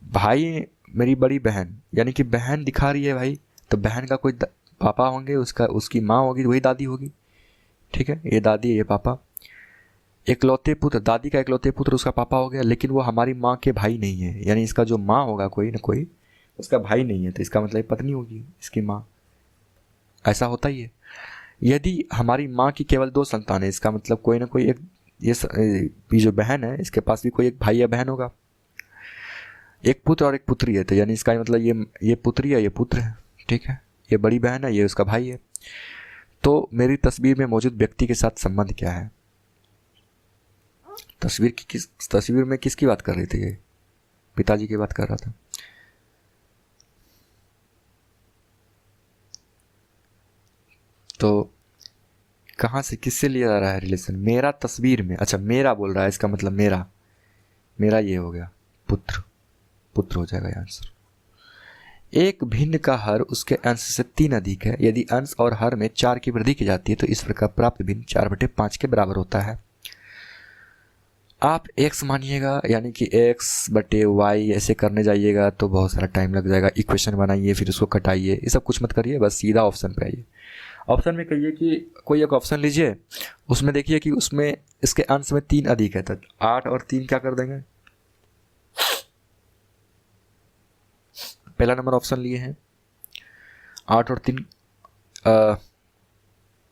भाई मेरी बड़ी बहन, यानी कि बहन दिखा रही है भाई, तो बहन का कोई पापा होंगे, उसकी माँ होगी, वही दादी होगी, ठीक है। ये दादी है, ये पापा। इकलौते पुत्र, दादी का इकलौते पुत्र उसका पापा हो गया, लेकिन वो हमारी माँ के भाई नहीं है, यानी इसका जो माँ होगा कोई ना कोई उसका भाई नहीं है, तो इसका मतलब पत्नी होगी इसकी माँ, ऐसा होता ही है। यदि हमारी माँ की केवल 2 संतान है, इसका मतलब कोई ना कोई एक ये जो बहन है इसके पास भी कोई एक भाई या बहन होगा, एक पुत्र और एक पुत्री है, तो यानी इसका मतलब ये पुत्री है, ये पुत्र है, ठीक है। ये बड़ी बहन है, ये उसका भाई है। तो मेरी तस्वीर में मौजूद व्यक्ति के साथ संबंध क्या है? तस्वीर में किसकी बात कर रही थी? ये पिताजी की बात कर रहा था। तो कहाँ से किससे लिया जा रहा है रिलेशन? मेरा तस्वीर में, अच्छा मेरा बोल रहा है, इसका मतलब मेरा ये हो गया पुत्र हो जाएगा आंसर। एक भिन्न का हर उसके अंश से 3 अधिक है, यदि अंश और हर में 4 की वृद्धि की जाती है तो इस प्रकार प्राप्त भिन्न 4/5 के बराबर होता है। आप x मानिएगा, यानी कि x/y ऐसे करने जाइएगा तो बहुत सारा टाइम लग जाएगा। इक्वेशन बनाइए, फिर उसको कटाइए, ये सब कुछ मत करिए, बस सीधा ऑप्शन पे आइए। ऑप्शन में कहिए कि कोई एक ऑप्शन लीजिए, उसमें देखिए कि उसमें इसके अंश में 3 अधिक है, तो 8 और 3 क्या कर देंगे? पहला नंबर ऑप्शन लिए हैं, 8 और 3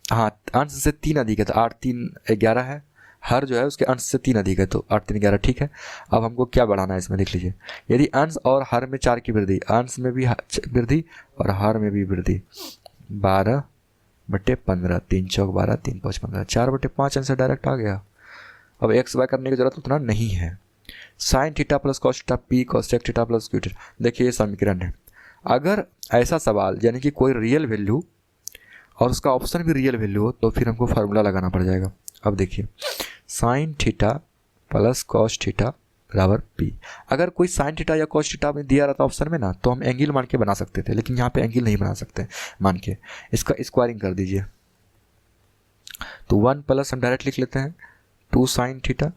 हाँ, अंश से 3 अधिक है तो 8 3 11 है, हर जो है उसके अंश से 3 अधिक है तो 8 3 11, ठीक है। अब हमको क्या बढ़ाना है इसमें, देख लीजिए। यदि अंश और हर में 4 की वृद्धि, अंश में भी वृद्धि और हर में भी वृद्धि, 12/15, 3 चौक 12, 3 5 15, 4/5 आंसर डायरेक्ट आ गया। अब एक्स वाई करने की जरूरत उतना नहीं है। Sign theta plus cos theta P cosec theta plus Q theta, देखिए ये समीकरण है। अगर ऐसा सवाल यानी कि कोई रियल वैल्यू और उसका ऑप्शन भी रियल वैल्यू हो तो फिर हमको फार्मूला लगाना पड़ जाएगा। अब देखिए, sign theta plus cos theta बराबर पी। अगर कोई साइन थीटा या कॉस थीटा में दिया रहता ऑप्शन में ना, तो हम एंगल मान के बना सकते थे, लेकिन यहाँ पे एंगल नहीं बना सकते मान के, इसका स्क्वायरिंग कर दीजिए। तो 1 प्लस हम डायरेक्ट लिख लेते हैं 2 sign theta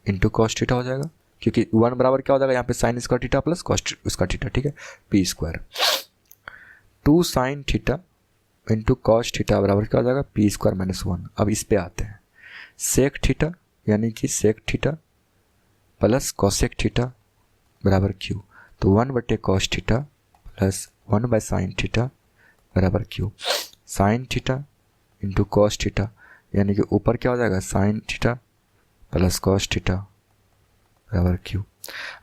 into cos theta हो जाएगा, क्योंकि 1 बराबर क्या हो जाएगा यहाँ पे sine square theta plus cos square theta, ठीक है, P square. 2 sign theta into cos theta बराबर क्या हो जाएगा पी स्क्वायर माइनस 1। अब इस पे आते हैं, सेक थीटा यानी कि sec theta plus cosec theta बराबर क्यू, तो 1/cos theta plus 1/sin theta बराबर q. Sine theta into cos theta यानी कि ऊपर क्या हो जाएगा sine theta plus cos theta बराबर क्यू।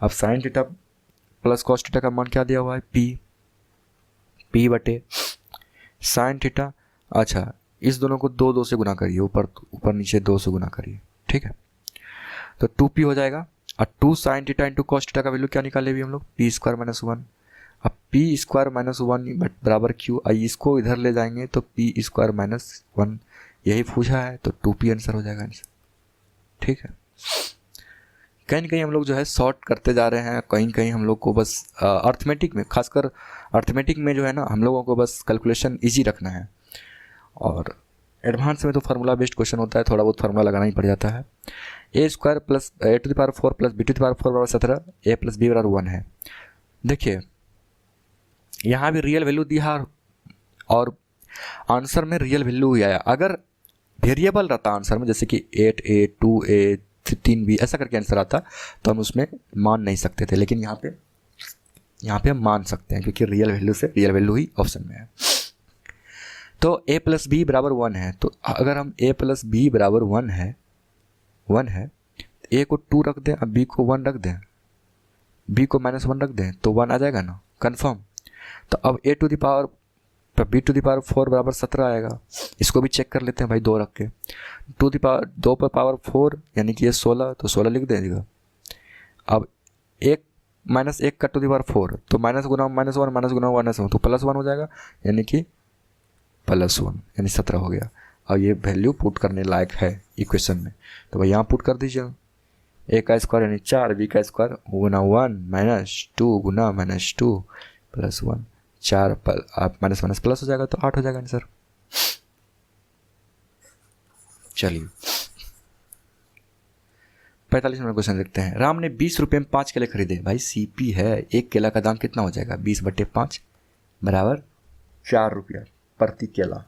अब sine theta plus cos theta का मान क्या दिया हुआ है पी बटे साइन थीटा। अच्छा, इस दोनों को 2 से गुना करिए, ऊपर नीचे 2 से गुना करिए, ठीक है, तो 2p हो जाएगा। और 2 sign theta into cos theta का वैल्यू क्या निकाले भी हम लोग पी स्क्वायर माइनस 1। अब पी स्क्वायर माइनस 1 बराबर क्यू, इसको इधर ले जाएंगे तो पी स्क्वायर माइनस 1 यही पूछा है, तो 2p आंसर हो जाएगा आंसर, ठीक है। कहीं ना कहीं हम लोग जो है शॉर्ट करते जा रहे हैं, कहीं कहीं हम लोग को बस अर्थमेटिक में, खासकर अर्थमेटिक में जो है ना, हम लोगों को बस कैलकुलेशन ईजी रखना है। और एडवांस में तो फार्मूला बेस्ड क्वेश्चन होता है, थोड़ा बहुत फार्मूला लगाना ही पड़ जाता है। A square plus a to the power 4 plus b to the power 4 बराबर 17, ए प्लस बी बराबर 1 है। देखिए यहाँ भी रियल वैल्यू दिया और आंसर में रियल वैल्यू ही आया। अगर वेरिएबल रहता आंसर में, जैसे कि 8a 2a 3b ऐसा करके आंसर आता, तो हम उसमें मान नहीं सकते थे, लेकिन यहाँ पे हम मान सकते हैं क्योंकि रियल वैल्यू से रियल वैल्यू ही ऑप्शन में है। तो a प्लस बी बराबर 1 है, तो अगर हम a प्लस बी बराबर 1 है, a को 2 रख दें अब b को 1 रख दें, b को -1 रख दें तो 1 आ जाएगा ना, कन्फर्म। तो अब a to the power b to the power 4 बराबर 17 आएगा। इसको भी चेक कर लेते हैं भाई, 2 रख के, 2 पर पावर 4 यानी कि ये 16, तो 16 लिख देगा। अब 1 -1 का टू द पावर 4, तो माइनस गुना -1 तो +1 हो जाएगा, यानी कि +1 यानी 17 हो गया। अब ये वैल्यू पुट करने लायक है इक्वेशन में, तो भाई यहाँ पुट कर दीजिए। a का स्क्वायर यानी 4, b का स्क्वायर गुना 1 -2 गुना -2 +1, 4 पर आप माइनस प्लस हो जाएगा, तो 8 हो जाएगा आंसर। चलिए 45 नंबर क्वेश्चन देखते हैं। राम ने 20 रुपये में 5 केले खरीदे। भाई सीपी है, एक केला का दाम कितना हो जाएगा, 20/5 बराबर 4 रुपया प्रति केला,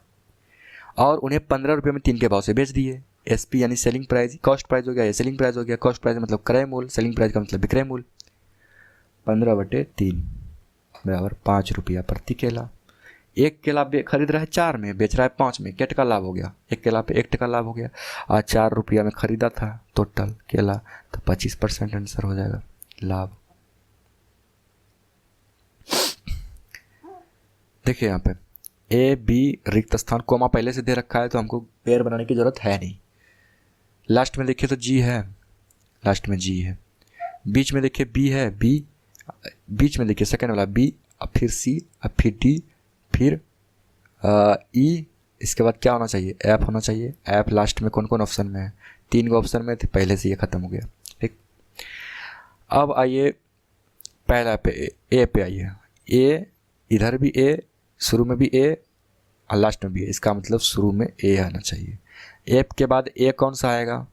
और उन्हें 15 रुपये में 3 के भाव से बेच दिए। एसपी यानी सेलिंग प्राइस, कॉस्ट प्राइस हो गया, ये सेलिंग प्राइस हो गया। कॉस्ट प्राइस मतलब क्रय मूल्य, सेलिंग प्राइस का मतलब विक्रय मूल्य। 15/3 बराबर 5 रुपया प्रति केला। एक केला खरीद रहा है 4 में, बेच रहा है 5 में, क्या टका लाभ हो गया, एक केला पे 1 टका लाभ हो गया। आज 4 रुपया में खरीदा था टोटल केला, तो 25% आंसर हो जाएगा लाभ। देखिए यहाँ पे ए बी रिक्त स्थान, कोमा पहले से दे रखा है तो हमको पेयर बनाने की जरूरत है नहीं। लास्ट में देखिए तो जी है, लास्ट में जी है। बीच में देखिए बी है, बी बीच में देखिए सेकेंड वाला बी, अब फिर सी, अब फिर डी, फिर ई, इसके बाद क्या होना चाहिए, एफ होना चाहिए। एफ लास्ट में कौन कौन ऑप्शन में है, 3 गो ऑप्शन में थे, पहले से ये खत्म हो गया। ठीक, अब आइए पहला पे ए पे आइए। ए इधर भी ए, शुरू में भी ए और लास्ट में भी ए, इसका मतलब शुरू में ए आना चाहिए। एफ के बाद ए कौन सा आएगा,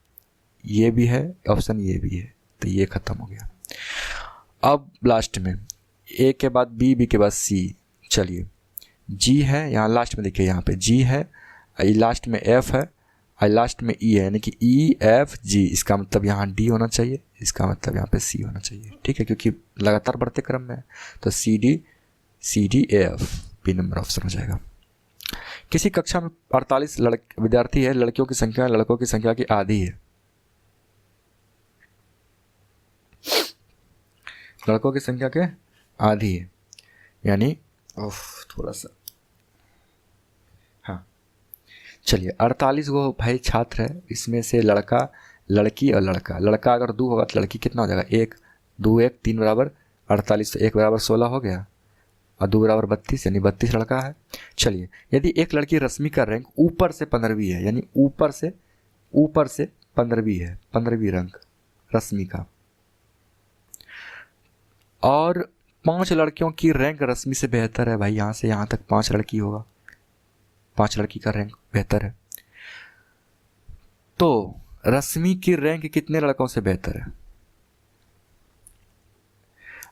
ये भी है ऑप्शन, ये भी है, तो ये खत्म हो गया। अब लास्ट में ए के बाद बी, बी के बाद सी। चलिए जी है, यहाँ लास्ट में देखिए, यहाँ पे जी है, लास्ट में एफ है, और लास्ट में ई है, यानी कि ई एफ जी। इसका मतलब यहाँ डी होना चाहिए, इसका मतलब यहाँ पे सी होना चाहिए। ठीक है, क्योंकि लगातार बढ़ते क्रम में है, तो C D A F B number option हो जाएगा। किसी कक्षा में 48 विद्यार्थी है, लड़कियों की संख्या लड़कों की संख्या की आधी है। लड़कों की संख्या के आधी है, यानी थोड़ा सा, हाँ चलिए 48 गो भाई छात्र है, इसमें से लड़का लड़की और लड़का, लड़का अगर 2 होगा तो लड़की कितना हो जाएगा, 1 2 1 3 बराबर 48, तो 1 बराबर 16 हो गया, और 2 बराबर 32 यानी 32 लड़का है। चलिए यदि एक लड़की रश्मि का रैंक ऊपर से 15वीं है, यानी ऊपर से 15वीं है, 15वीं रैंक रश्मि का, और 5 लड़कियों की रैंक रश्मि से बेहतर है। भाई यहाँ से यहाँ तक 5 लड़की होगा, 5 लड़की का रैंक बेहतर है, तो रश्मि की रैंक कितने लड़कों से बेहतर है।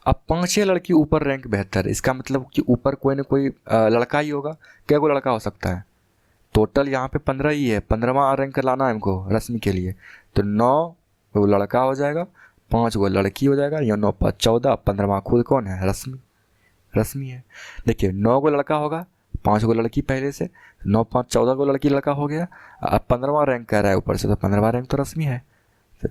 अब 5 लड़की ऊपर रैंक बेहतर है, इसका मतलब कि ऊपर कोई ना कोई लड़का ही होगा। क्या कोई लड़का हो सकता है, टोटल यहाँ पे 15 ही है, 15वां रैंक लाना है हमको रश्मि के लिए, तो 9 वो लड़का हो जाएगा, 5 गो लड़की हो जाएगा, या 9 5 14, 15वां खुद कौन है, रश्मि है। देखिए 9 गो लड़का होगा, 5 गो लड़की पहले से, 9 5 14 गो लड़की लड़का हो गया। अब 15वां रैंक कह रहा है ऊपर से, तो 15वां रैंक तो रश्मि है, तो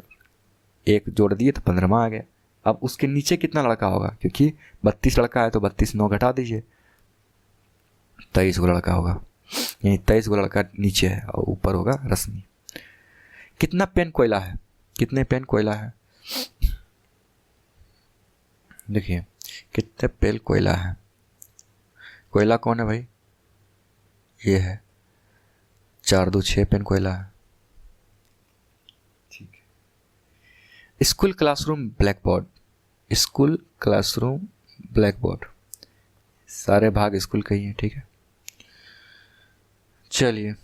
1 जोड़ दिए तो 15वां आ गया। अब उसके नीचे कितना लड़का होगा, क्योंकि 32 लड़का है तो 32 9 घटा दीजिए, 23 गो लड़का होगा, यानी 23 गो लड़का नीचे है और ऊपर होगा रश्मि। कितना पेन कोयला है, कितने पेन कोयला है, देखिए कितने पेन कोयला है। कोयला कौन है भाई, ये है, 4 2 6 पेन कोयला है। ठीक है, school classroom black board, school classroom black board, सारे भाग स्कूल के ही हैं, ठीक है। चलिए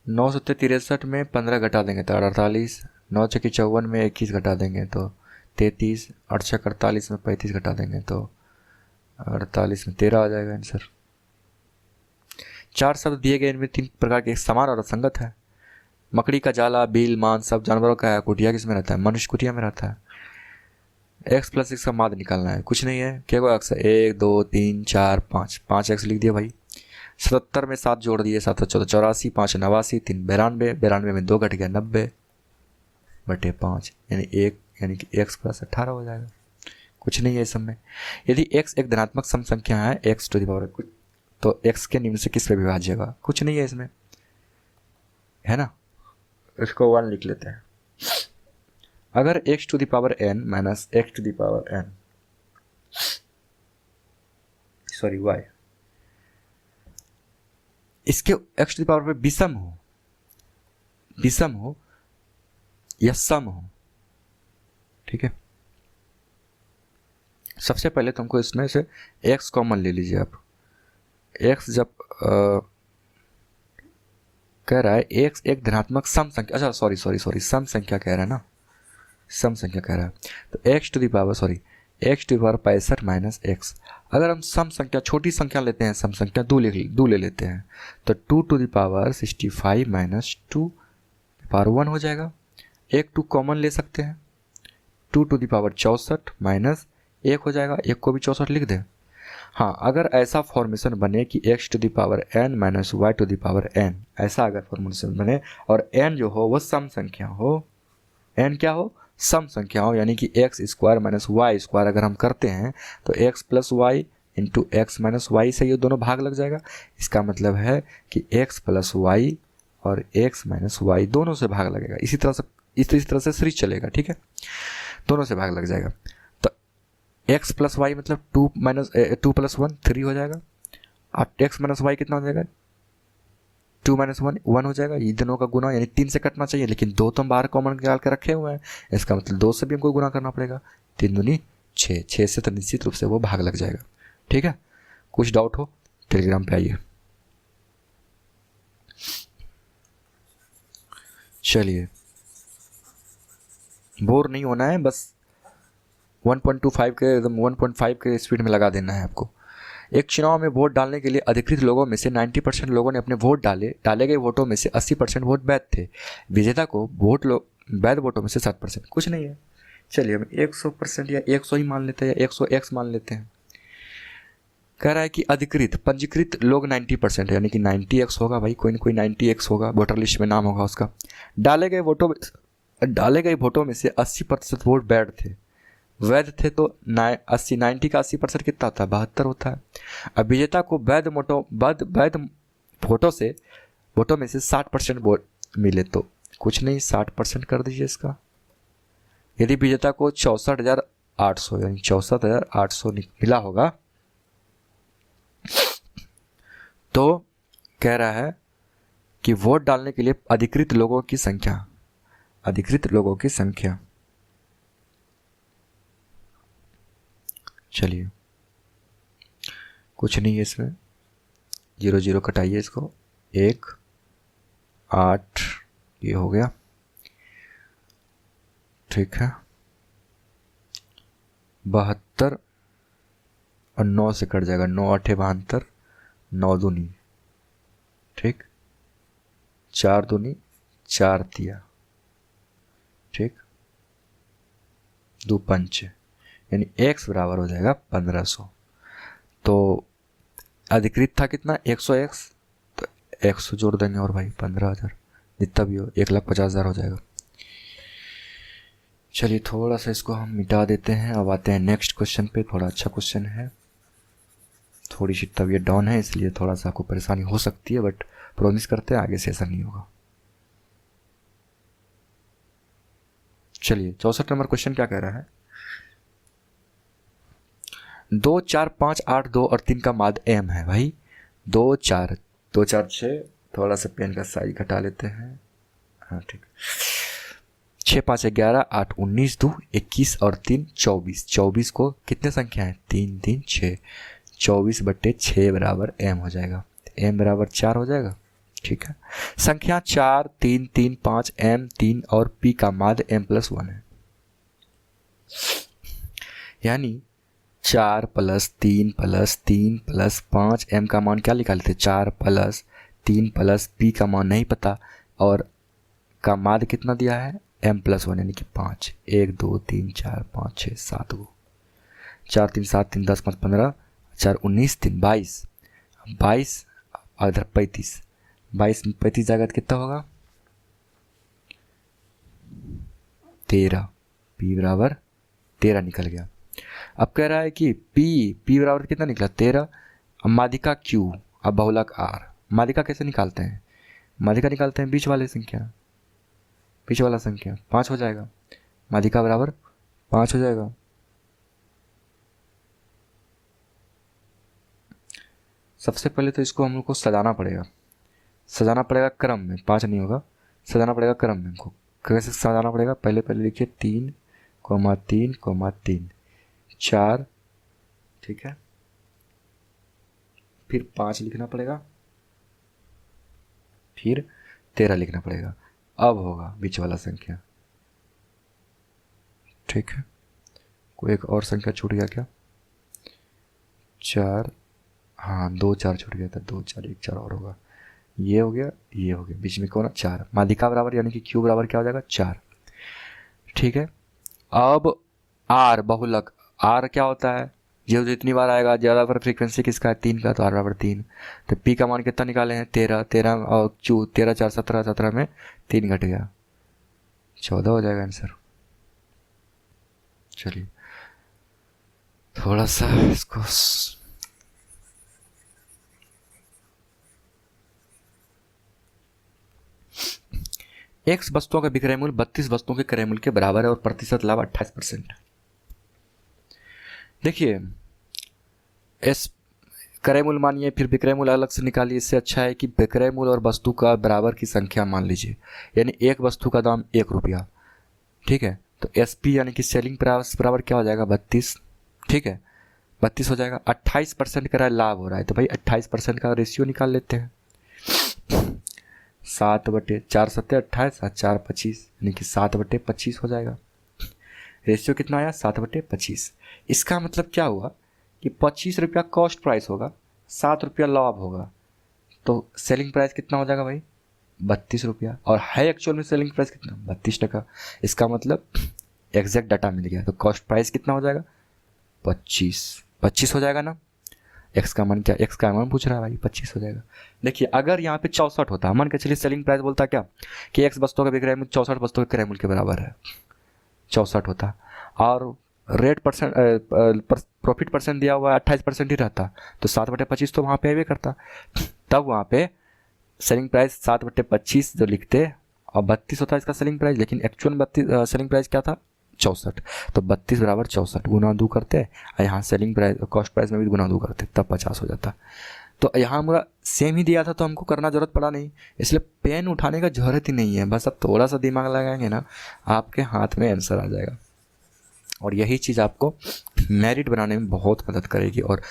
9 से 63 में 15 घटा देंगे तो 48, 9 × 54 में 21 घटा देंगे तो 33, 8 × 48 में 35 घटा देंगे तो 48 में 13 आ जाएगा आंसर। 4 शब्द दिए गए, इनमें 3 प्रकार के समान और असंगत है। मकड़ी का जाला, बिल, मांस सब जानवरों का है, कुटिया किस में रहता है? मनुष्य कुटिया में रहता है। x + x का माध्य निकालना है, कुछ नहीं है, क्या x है? 1 2 3 4 5, 5x लिख दिया भाई। 77 में 7 जोड़ दिए, 7 14 84, 5 89, 3 92, 92 में 2 घट गया 90/5, यानी कि x + 18 हो जाएगा। कुछ नहीं है इस सब में। यदि x एक धनात्मक सम संख्या है, x⁻, तो x के निम्न से किस पे विभाज्य होगा? कुछ नहीं है इसमें, है ना। इसको 1 लिख लेते हैं। अगर x⁻n - x⁻n y इसके x⁻ पे विषम हो या सम हो, ठीक है। सबसे पहले तुमको इसमें से x कॉमन ले लीजिए आप। x जब कह रहा है x एक धनात्मक सम संख्या, अच्छा सॉरी सम संख्या कह रहा है ना, सम संख्या कह रहा है, तो x⁻, x⁻65 - x। अगर हम सम संख्या छोटी संख्या लेते हैं, सम संख्या 2 ले लेते हैं, तो 2⁻65 - 2⁻1 हो जाएगा। एक 2 कॉमन ले सकते हैं, 2⁻64 - 1 हो जाएगा, 1 को भी 64 लिख दें। हाँ, अगर ऐसा फॉर्मेशन बने कि x⁻n - y⁻n, ऐसा अगर फॉर्मेशन बने और n जो हो वो सम संख्या हो, n क्या हो? सम संख्या हो, यानी कि x² - y² अगर हम करते हैं तो x + y × x - y से ये दोनों भाग लग जाएगा। इसका मतलब है कि x + y और x - y दोनों से भाग लगेगा। इसी तरह से सीरीज चलेगा, ठीक है, दोनों से भाग लग जाएगा। तो x + y मतलब 2 + 1 3 हो जाएगा, और x - y कितना हो जाएगा? 2 - 1 हो जाएगा। ये दोनों का गुना, यानी 3 से कटना चाहिए, लेकिन 2 तो हम बाहर कॉमन निकाल के रखे हुए हैं, इसका मतलब 2 से भी हमको गुना करना पड़ेगा। 3 दूनी 6, 6 से तो निश्चित रूप से वो भाग लग जाएगा, ठीक है। कुछ डाउट हो टेलीग्राम पे आइए। चलिए, बोर नहीं होना है, बस 1.25 के एकदम 1.5 के स्पीड में लगा देना है आपको। एक चुनाव में वोट डालने के लिए अधिकृत लोगों में से 90% लोगों ने अपने वोट डाले गए वोटों में से 80% वोट वैध थे। विजेता को वैध वोटों में से 60%। कुछ नहीं है, चलिए हम 100% या 100 ही मान लेते हैं, या 100x मान लेते हैं। कह रहा है कि अधिकृत पंजीकृत लोग 90% है, यानी कि 90x होगा भाई, कोई ना कोई 90x होगा, वोटर लिस्ट में नाम होगा उसका। डाले गए वोटों में से 80% वोट वैध थे, तो 90 का 80% कितना होता है? 72 होता है। अब विजेता को वैध वोटों में से 60% वोट मिले, तो कुछ नहीं, 60% कर दीजिए इसका। यदि विजेता को 64,800 यानी 64,800 मिला होगा, तो कह रहा है कि वोट डालने के लिए अधिकृत लोगों की संख्या, चलिए कुछ नहीं है इसमें, 0 0 कटाइए इसको, 1 8 ये हो गया, ठीक है। 72 और 9 से कट जाएगा, 9 8 72, 9 दूनी, ठीक, 4 दूनी 4 तिया, ठीक, 2 पंच, यानी x बराबर हो जाएगा 1500। तो अधिकृत था कितना? 100x, तो 100 जोड़ देंगे और भाई 15,000, जितना भी हो 1,50,000 हो जाएगा। चलिए थोड़ा सा इसको हम मिटा देते हैं। अब आते हैं नेक्स्ट क्वेश्चन पे। थोड़ा अच्छा क्वेश्चन है, थोड़ी सी तबीयत डाउन है इसलिए थोड़ा सा आपको परेशानी हो सकती है, बट प्रॉमिस करते हैं आगे से ऐसा नहीं होगा। चलिए 64 नंबर क्वेश्चन क्या कह रहा है? 2 4 5 8 2 और 3 का माध्य m है भाई। 2 4 6, थोड़ा सा पेन का साइज घटा लेते हैं, हाँ ठीक। 6 5 11, 8 19, 2 21 और 3 24। 24 को कितने संख्या है? 3 3 6। 24/6 बराबर m हो जाएगा। m बराबर 4 हो जाएगा। ठीक है, संख्या 4 3 3 5 m 3 और p का माध्य m+1 है। यानी 4 + 3 + 3 + 5 m का मान क्या निकालते? 4 + 3 + p का मान नहीं पता और का माध्य कितना दिया है? m+1 यानी कि 5। 1 2 3 4 5 6 7 को 4 3 7 3 10 5 15 4 19 3 22। 22 और इधर 35। 22 में 35 जाएगा तो कितना होगा? 13। p बराबर 13 निकल गया। अब कह रहा है कि p बराबर कितना निकला? 13। अब माध्यिका q, अब बहुलक r। माध्यिका कैसे निकालते हैं? माध्यिका निकालते हैं बीच वाले संख्या, बीच वाला संख्या 5 हो जाएगा। माध्यिका बराबर 5 हो जाएगा। सबसे पहले तो इसको हम लोग को सजाना पड़ेगा, सजाना पड़ेगा क्रम में। 5 नहीं होगा, सजाना पड़ेगा क्रम में। हमको कैसे सजाना पड़ेगा? पहले लिखिए 3 3 3 4, ठीक है, फिर 5 लिखना पड़ेगा, फिर 13 लिखना पड़ेगा। अब होगा बीच वाला संख्या। ठीक है, कोई एक और संख्या छूट गया क्या? 4, हाँ 2 4 छूट गया था। 2 4 1 4 और होगा। ये हो गया, ये हो गया, बीच में कौन? 4। माध्यिका बराबर यानी कि q बराबर क्या हो जाएगा? 4। ठीक है, अब r बहुलक। r क्या होता है? ये जितनी बार आएगा ज़्यादा पर फ्रीक्वेंसी किसका है? 3 का, तो r बराबर 3। तो p का मान कितना निकाले हैं? 13। 13 और q 13 4 17, 17 में 3 घट गया, 14 हो जाएगा आंसर। चलिए थोड़ा सा इसको x वस्तुओं का विक्रय मूल्य 32 वस्तुओं के क्रय मूल्य के बराबर है और प्रतिशत लाभ 28%। देखिए एस क्रय मूल्य मानिए, फिर विक्रय मूल्य अलग से निकालिए। इससे अच्छा है कि विक्रय मूल्य और वस्तु का बराबर की संख्या मान लीजिए। यानी एक वस्तु का दाम 1 रुपया, ठीक है, तो SP यानी कि सेलिंग प्राइस बराबर क्या हो जाएगा? 32। ठीक है, 32 हो जाएगा। 28% का लाभ हो रहा है, तो भाई 28% का रेशियो निकाल लेते हैं। 7/4 7 28 और 4 25 यानी कि 7/25 हो जाएगा। रेशियो कितना आया? 7/25। इसका मतलब क्या हुआ कि 25 रुपया कॉस्ट प्राइस होगा, 7 रुपया लाभ होगा, तो सेलिंग प्राइस कितना हो जाएगा भाई? 32 रुपया। और है एक्चुअल में सेलिंग प्राइस कितना? 32%। इसका मतलब एग्जैक्ट डाटा मिल गया। तो कॉस्ट प्राइस कितना हो जाएगा? 25 हो जाएगा ना। एक्स का मान क्या? एक्स का मान पूछ रहा है भाई, 25 हो जाएगा। देखिए अगर यहाँ पे 64 होता, मान के चलिए सेलिंग प्राइस बोलता क्या कि एक्स वस्तुओं का विक्रय मूल्य 64 वस्तुओं के क्रय मूल्य के बराबर है, 64 होता, और रेट परसेंट प्रॉफिट परसेंट दिया हुआ 28% ही रहता, तो 7/25 तो वहाँ पे अवे करता। तब वहाँ पे सेलिंग प्राइस 7/25 जो लिखते और 32 होता इसका सेलिंग प्राइस, लेकिन एक्चुअल 32 सेलिंग प्राइस क्या था? 64। तो 32 बराबर 64 गुना 2 करते और यहाँ सेलिंग प्राइस कॉस्ट प्राइस में भी गुना 2 करते, तब 50 हो जाता। तो यहाँ हमारा सेम ही दिया था तो हमको करना जरूरत पड़ा नहीं, इसलिए पेन उठाने का जरूरत ही नहीं है। बस अब थोड़ा सा दिमाग लगाएंगे ना, आपके हाथ में आंसर आ जाएगा। और यही चीज़ आपको मेरिट बनाने में बहुत मदद करेगी। और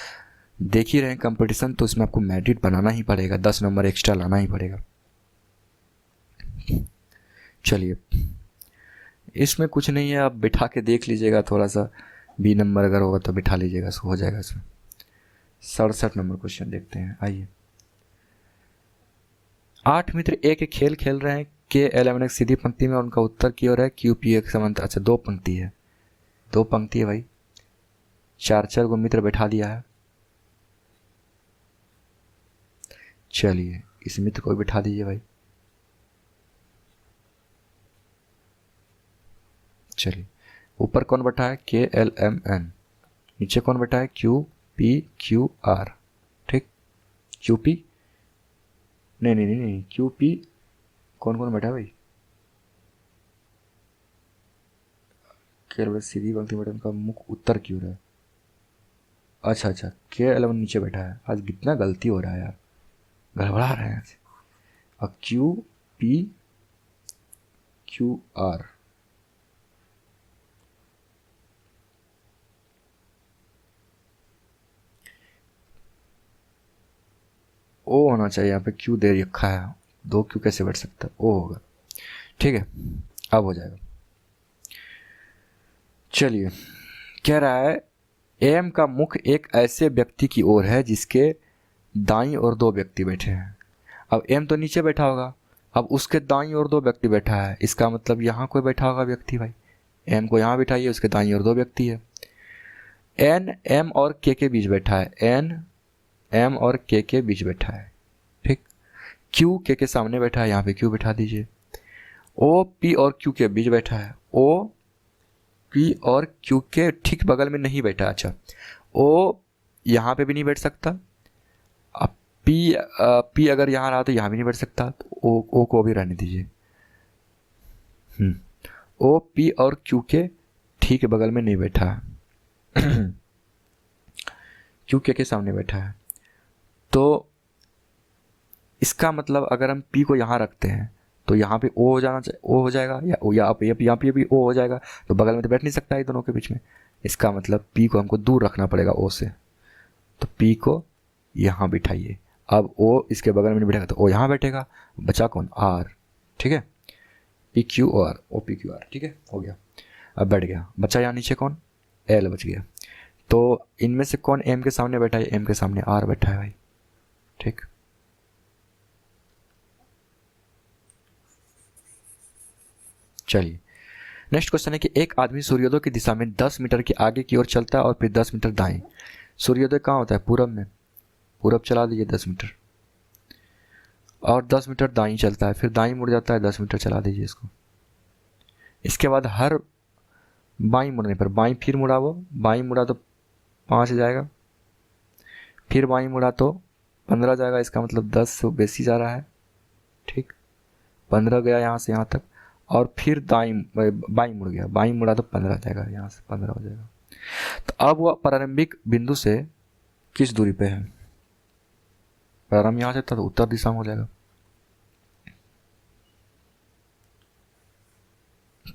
देख ही रहे हैं कंपटीशन, तो इसमें आपको मेरिट बनाना ही पड़ेगा, 10 नंबर एक्स्ट्रा लाना ही पड़ेगा। चलिए इसमें कुछ नहीं है, आप बिठा के देख लीजिएगा, थोड़ा सा B नंबर अगर होगा तो बिठा लीजिएगा, हो जाएगा इसमें। 67 नंबर क्वेश्चन देखते हैं, आइए। 8 मित्र एक खेल खेल रहे हैं। K11 एक सीधी पंक्ति में और उनका उत्तर की ओर है। QP एक समांतर, अच्छा 2 पंक्ति है, 2 पंक्ति है भाई, 4 गो मित्र बैठा दिया है। चलिए इस मित्र को बिठा दीजिए भाई। चलिए ऊपर कौन बैठा है? KLMN। नीचे कौन बैठा है? QPQR। ठीक, QP नहीं QP कौन बैठा है भाई? केवल सीधी पंक्ति में उनका मुख उत्तर की ओर है। अच्छा K11 नीचे बैठा है। आज कितना गलती हो रहा है यार, गड़बड़ा रहे हैं। और QPQR ओ होना चाहिए, यहाँ पे क्यू दे रखा है, 2 क्यू कैसे बैठ सकता है, ओ होगा। ठीक है, अब हो जाएगा। चलिए, कह रहा है एम का मुख एक ऐसे व्यक्ति की ओर है जिसके दाईं ओर 2 व्यक्ति बैठे हैं। अब एम तो नीचे बैठा होगा, अब उसके दाईं ओर 2 व्यक्ति बैठा है, इसका मतलब यहाँ कोई बैठा होगा व्यक्ति भाई। एम को यहाँ बिठाइए, उसके दाईं ओर 2 व्यक्ति है। एन एम और के बीच बैठा है, एन एम और के बीच बैठा है। ठीक, क्यू के सामने बैठा है, यहाँ पे क्यू बैठा दीजिए। ओ पी और क्यू के बीच बैठा है, ओ पी और क्यू के ठीक बगल में नहीं बैठा। अच्छा, ओ यहाँ पे भी नहीं बैठ सकता, अब पी अगर यहाँ रहा तो यहाँ भी नहीं बैठ सकता, तो ओ को भी रहने दीजिए। ओ पी और क्यू के ठीक बगल में नहीं बैठा है, क्यू के सामने बैठा है। तो इसका मतलब अगर हम पी को यहाँ रखते हैं तो यहाँ पे ओ हो जाना चाहिए, ओ हो जाएगा, या यहाँ पे भी ओ हो जाएगा, तो बगल में तो बैठ नहीं सकता है दोनों के बीच में। इसका मतलब पी को हमको दूर रखना पड़ेगा ओ से, तो पी को यहाँ बिठाइए। अब ओ इसके बगल में नहीं बैठेगा तो ओ यहाँ बैठेगा, बचा कौन, आर। ठीक है, P Q R, O P Q R. ठीक है, हो गया, अब बैठ गया। बचा यहाँ नीचे कौन, एल बच गया। तो इनमें से कौन एम के सामने बैठा है, एम के सामने आर बैठा है भाई। ठीक, चलिए नेक्स्ट क्वेश्चन है कि एक आदमी सूर्योदय की दिशा में 10 मीटर के आगे की ओर चलता है और फिर 10 मीटर दाएं। सूर्योदय कहाँ होता है, पूरब में, पूरब चला दीजिए 10 मीटर, और 10 मीटर दाएं चलता है, फिर दाएं मुड़ जाता है, 10 मीटर चला दीजिए इसको। इसके बाद हर बाईं मुड़ने पर, बाईं फिर मुड़ा, वो बाईं मुड़ा तो 5 जाएगा, फिर बाईं मुड़ा तो 15 जाएगा, इसका मतलब 10 से बेसी जा रहा है। ठीक, 15 गया यहाँ से यहाँ तक, और फिर बाईं मुड़ गया, बाईं मुड़ा तो 15 जाएगा, यहाँ से 15 हो जाएगा। तो अब वह प्रारंभिक बिंदु से किस दूरी पे है, प्रारंभ यहाँ से था तो उत्तर दिशा में हो जाएगा।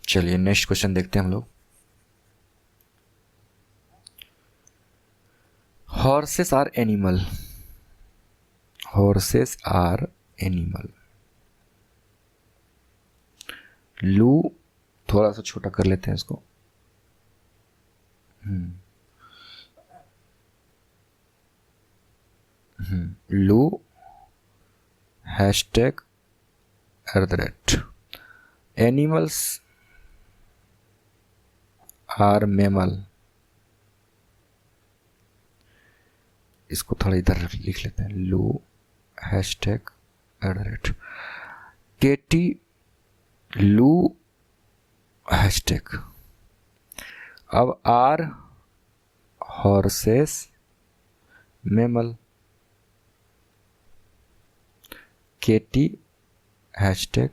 चलिए नेक्स्ट क्वेश्चन देखते हैं हम लोग। Horses are animal, horses are animal. लू थोड़ा सा छोटा कर लेते हैं इसको। लू हैशटैग @ एनिमल्स आर मेमल। इसको थोड़ा इधर लिख लेते हैं, लू हैशटैग @ केटी लू हैशटैग। अब आर हॉर्सेस मेमल, केटी हैशटैग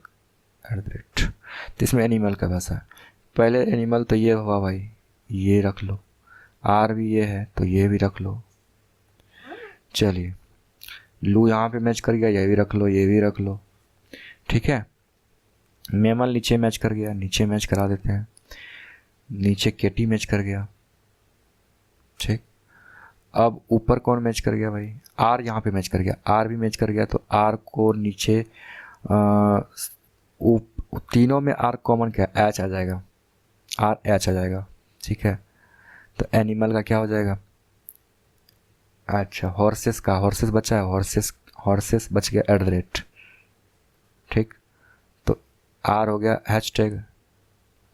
@ तो इसमें एनिमल का भाषा है। पहले एनिमल तो ये हुआ भाई, ये रख लो, आर भी ये है तो ये भी रख लो। चलिए, लू यहाँ पे मैच कर गया, ये भी रख लो, ये भी रख लो। ठीक है, मेमल नीचे मैच कर गया, नीचे मैच करा देते हैं, नीचे केटी मैच कर गया। ठीक, अब ऊपर कौन मैच कर गया भाई, आर यहाँ पे मैच कर गया, आर भी मैच कर गया, तो आर को नीचे तीनों में आर कॉमन क्या है, एच आ जाएगा, आर एच आ जाएगा। ठीक है, तो एनिमल का क्या हो जाएगा, अच्छा हॉर्सेस का, हॉर्सेस बचा है, हॉर्सेस बच गया @ ठीक, तो आर हो गया हैशटैग,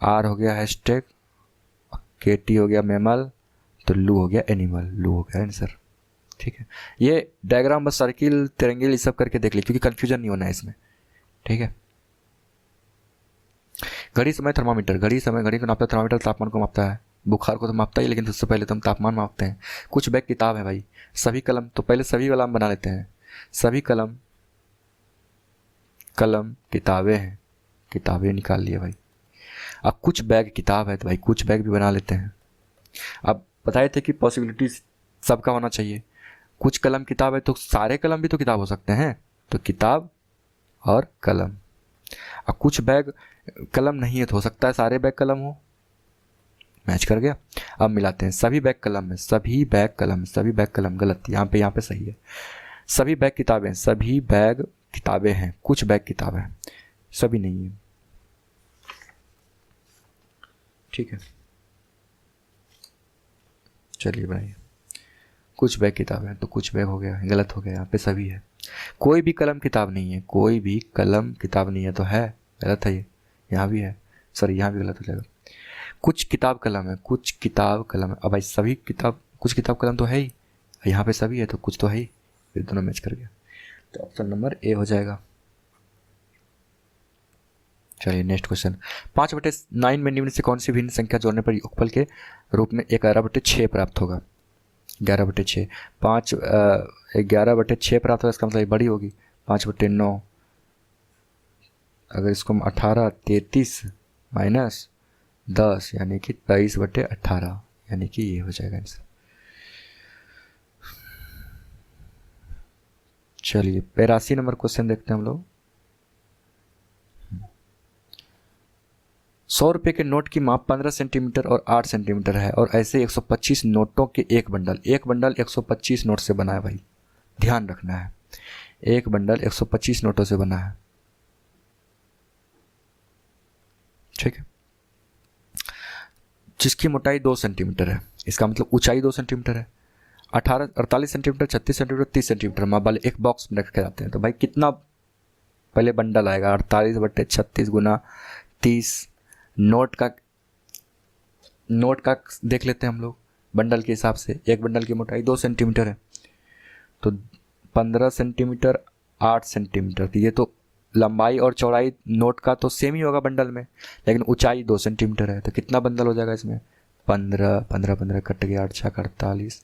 आर हो गया हैशटैग, केटी हो गया मेमल, तो लू हो गया एनिमल, लू हो गया आंसर। ठीक है, ये डायग्राम बस सर्किल तिरंगिल ये सब करके देख लीजिए क्योंकि कंफ्यूजन नहीं होना है इसमें। ठीक है, घड़ी समय थर्मामीटर, घड़ी समय, घड़ी को नापता है, थर्मामीटर तापमान को मापता है, बुखार को तो मापता ही, लेकिन उससे पहले तो हम तापमान मापते हैं। कुछ बैग किताब है भाई, सभी कलम, तो पहले सभी वाला हम बना लेते हैं, सभी कलम किताबें हैं, किताबें निकाल लिए भाई। अब कुछ बैग किताब है तो भाई कुछ बैग भी बना लेते हैं। अब बताए थे कि पॉसिबिलिटीज सबका होना चाहिए, कुछ कलम किताब है तो सारे कलम भी तो किताब हो सकते हैं, तो किताब और कलम। अब कुछ बैग कलम नहीं है तो हो सकता है सारे बैग कलम हो, मैच कर गया। अब मिलाते हैं, सभी बैग कलम है, सभी बैग कलम, सभी बैग कलम, गलत, यहाँ पे सही है। सभी बैग किताबें, सभी बैग किताबें हैं, कुछ बैग किताबें हैं, सभी नहीं है। ठीक है, चलिए बनाइए। कुछ बैग किताबें हैं, तो कुछ बैग हो गया, गलत हो गया, यहाँ पे सभी है। कोई भी कलम किताब नहीं है, कोई भी कलम किताब नहीं है, तो है, गलत है ये। यहाँ भी है, सॉरी यहाँ भी गलत हो जाएगा। कुछ किताब कलम है, कुछ किताब कलम है। अब भाई सभी किताब, कुछ किताब कलम तो है ही, यहाँ पे सभी है तो कुछ तो है ही, फिर दोनों मैच कर गया, तो ऑप्शन नंबर ए हो जाएगा। चलिए नेक्स्ट क्वेश्चन। 5/9 में निम्न से कौन सी भिन्न संख्या जोड़ने पर योगफल के रूप में 11/6 प्राप्त होगा? 11/6, 11/6 प्राप्त होगा, इसका मतलब ये बड़ी होगी। 5/9, अगर इसको हम 18, 33 माइनस 10 यानी कि 23/18, यानी कि ये हो जाएगा आंसर। चलिए 82 नंबर क्वेश्चन देखते हैं हम लोग। 100 रुपये के नोट की माप 15 सेंटीमीटर और 8 सेंटीमीटर है और ऐसे 125 नोटों के एक बंडल 125 नोट से बना है। भाई ध्यान रखना है, एक बंडल 125 नोटों से बना है। ठीक है, जिसकी मोटाई 2 सेंटीमीटर है, इसका मतलब ऊंचाई 2 सेंटीमीटर है। 48 सेंटीमीटर, 36 सेंटीमीटर, 30 सेंटीमीटर माप वाले एक बॉक्स में रखे जाते हैं। तो भाई कितना पहले बंडल आएगा? 48/36 गुना 30। नोट का देख लेते हैं हम लोग बंडल के हिसाब से। एक बंडल की मोटाई 2 सेंटीमीटर है, तो 15 सेंटीमीटर, 8 सेंटीमीटर, तो ये तो लंबाई और चौड़ाई नोट का तो सेम ही होगा बंडल में, लेकिन ऊंचाई 2 सेंटीमीटर है। तो कितना बंडल हो जाएगा इसमें? 15, 15, 15 कट गया, 8 छक 48,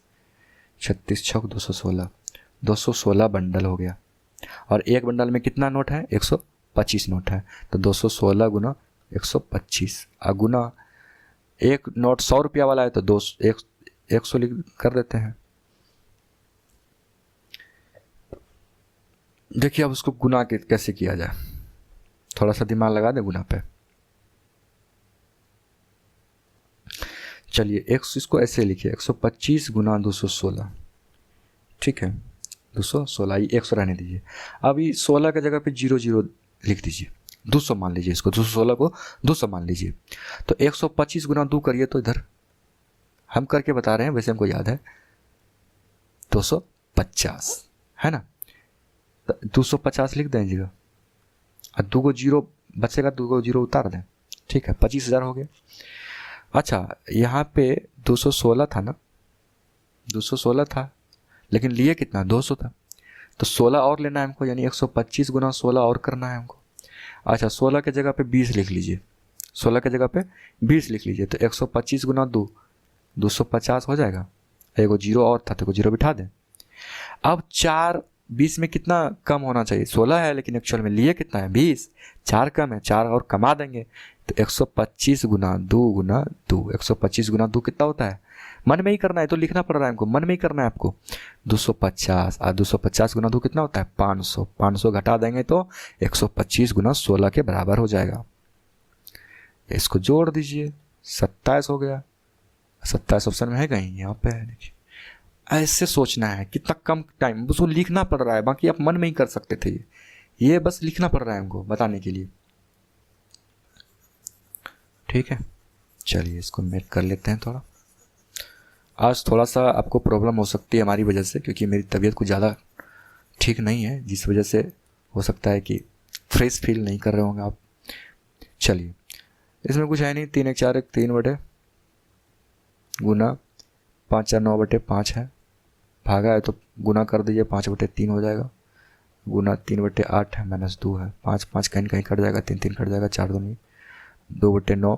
36 छक 216, 216 बंडल हो गया। और एक बंडल में कितना नोट है? 125 नोट है, तो 216 गुना 125 गुना एक नोट 100 रुपया वाला है तो 100 कर देते हैं। देखिए अब उसको गुना कैसे किया जाए, थोड़ा सा दिमाग लगा दें गुना पे। चलिए इसको ऐसे लिखिए, 125 गुना 216। ठीक है, 216, ये 100 रहने दीजिए। अभी 16 की जगह पे 00 लिख दीजिए, 200 मान लीजिए इसको, 216 को 200 मान लीजिए। तो 125 गुना 2 करिए, तो इधर हम करके बता रहे हैं, वैसे हमको याद है 250 है ना, तो 250 लिख दें जगह, और 2 को 0 बचेगा, 2 को 0 उतार दें। ठीक है, 25,000 हो गया। अच्छा यहाँ पे 216 था ना, 216 था, लेकिन लिए कितना? 200 था, तो 16 और लेना है हमको, यानी 125 गुना 16 और करना है हमको। अच्छा 16 के जगह पे 20 लिख लीजिए, 16 के जगह पे 20 लिख लीजिए, तो 125 गुना 2 250 हो जाएगा। एगो 0 और था तो एगो 0 बिठा दें। अब 4 20 में कितना कम होना चाहिए? 16 है, लेकिन एक्चुअल में लिए कितना है? 20, 4 कम है, 4 और कमा देंगे, तो 125 गुना 2 125 गुना 2 कितना होता है? मन में ही करना है, तो लिखना पड़ रहा है हमको, मन में ही करना है आपको। 250 और 250 गुना 2 कितना होता है? 500, 500 घटा देंगे तो 125 गुना 16 के बराबर हो जाएगा। इसको जोड़ दीजिए, 27 हो गया। 27 ऑप्शन में है कहीं? यहाँ पे है, देखिए ऐसे सोचना है, कितना कम टाइम, उसको लिखना पड़ रहा है, बाकी आप मन में ही कर सकते थे। ये बस लिखना पड़ रहा है हमको बताने के लिए। ठीक है, चलिए इसको मेक कर लेते हैं थोड़ा। आज थोड़ा सा आपको प्रॉब्लम हो सकती है हमारी वजह से, क्योंकि मेरी तबीयत कुछ ज़्यादा ठीक नहीं है, जिस वजह से हो सकता है कि फ्रेश फील नहीं कर रहे होंगे आप। चलिए इसमें कुछ है नहीं, 3 1 4 1 3 बटे गुना 5 4 9/5 है, भागा है तो गुना कर दीजिए, 5/3 हो जाएगा, गुना 3/8 है, -2 है, 5 5 कहीं कहीं कट जाएगा, 3 3 कट जाएगा, 4 2 2/9,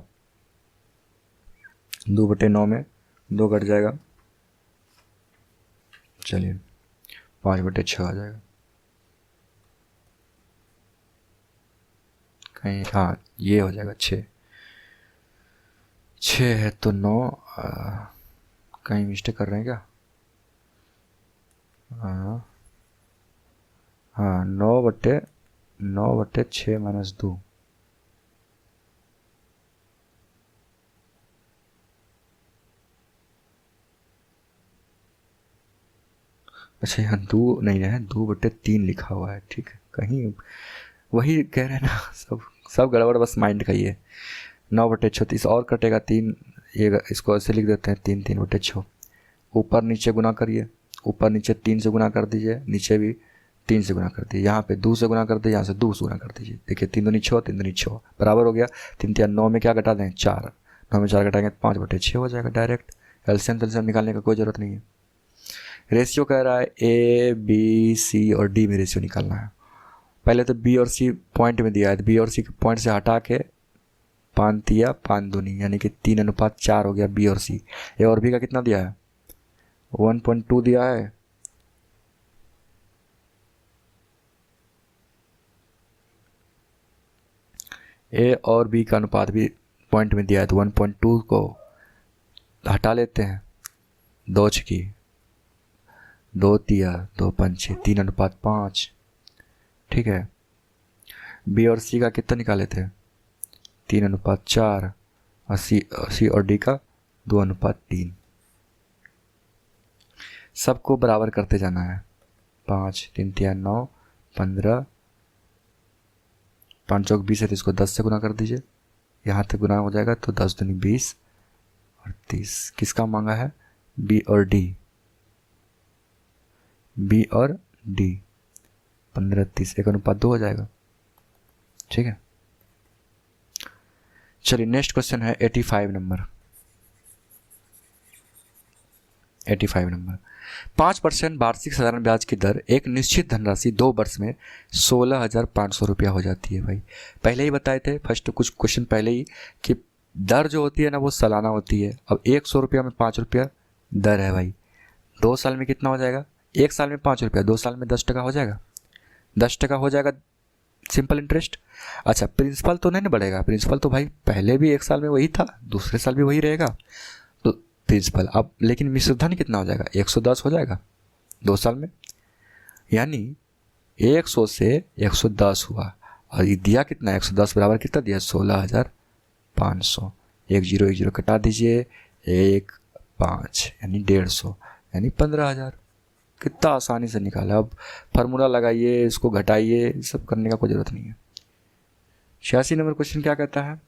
2/9 में 2 कट जाएगा, चलिए 5/6 आ जाएगा कहीं, हाँ ये हो जाएगा 6 है तो 9, कहीं मिस्टेक कर रहे हैं क्या? हाँ हाँ, 9/6 -2, अच्छा यहाँ 2 नहीं है, 2/3 लिखा हुआ है, ठीक है, कहीं वही कह रहे हैं ना, सब सब गड़बड़, बस माइंड का ही है। 9/6 30 और कटेगा 3, ये इसको ऐसे लिख देते हैं 3/6। ऊपर नीचे गुना करिए, ऊपर नीचे 3 से गुना कर दीजिए, नीचे भी 3 से गुना कर दीजिए, यहाँ पे 2 से गुना कर दीजिए, यहाँ से 2 से गुना कर दीजिए। देखिए 3 दूनी 6, 3 दूनी 6 बराबर हो गया। 3 3 9 में क्या घटा दें 4, 9 में 4 घटाएंगे 5/6 हो जाएगा डायरेक्ट। एलसीएम निकालने का कोई ज़रूरत नहीं है। रेशियो कह रहा है ABC और D में रेशियो निकालना है। पहले तो B और C पॉइंट में दिया है, तो B और C के पॉइंट से हटा के 5 तिया 5 दूनी यानी कि 3:4 हो गया B और C। ए और B का कितना दिया है 1.2 दिया है। ए और बी का अनुपात भी पॉइंट में दिया है, तो 1.2 को हटा लेते हैं, 2 छकी 2 तिया 2 पंचे 3:5, ठीक है। बी और सी का कितना निकाले थे 3:4, और सी और डी का 2:3। सबको बराबर करते जाना है। 5 3 3 9 15, 5 चौक 20 है, तो इसको 10 से गुना कर दीजिए, यहाँ तक गुना हो जाएगा, तो 10 दूनी 20 और 30। किसका मांगा है बी और डी, बी और डी 15 30 1:2 हो जाएगा, ठीक है। चलिए नेक्स्ट क्वेश्चन है 85 नंबर। 85 नंबर। 5% वार्षिक साधारण ब्याज की दर एक निश्चित धनराशि 2 वर्ष में 16,500 रुपया हो जाती है। भाई पहले ही बताए थे फर्स्ट कुछ क्वेश्चन पहले ही कि दर जो होती है ना वो सालाना होती है। अब 100 रुपया में 5 रुपया दर है भाई, 2 साल में कितना हो जाएगा, 1 साल में 5 रुपया, 2 साल में 10% हो जाएगा, 10% हो जाएगा सिंपल इंटरेस्ट। अच्छा प्रिंसिपल तो नहीं ना बढ़ेगा, प्रिंसिपल तो भाई पहले भी 1 साल में वही था, दूसरे साल भी वही रहेगा, तो प्रिंसिपल अब, लेकिन मिश्रधन कितना हो जाएगा 110 हो जाएगा 2 साल में, यानी 100 से 110 हुआ, और ये दिया कितना 110 बराबर कितना दिया 16,500। 1 0 1 0 कटा दीजिए, 1 5 यानी 150 यानी 15,000। कितना आसानी से निकाला। अब फार्मूला लगाइए, इसको घटाइए, सब करने का कोई ज़रूरत नहीं है। 86 नंबर क्वेश्चन क्या कहता है,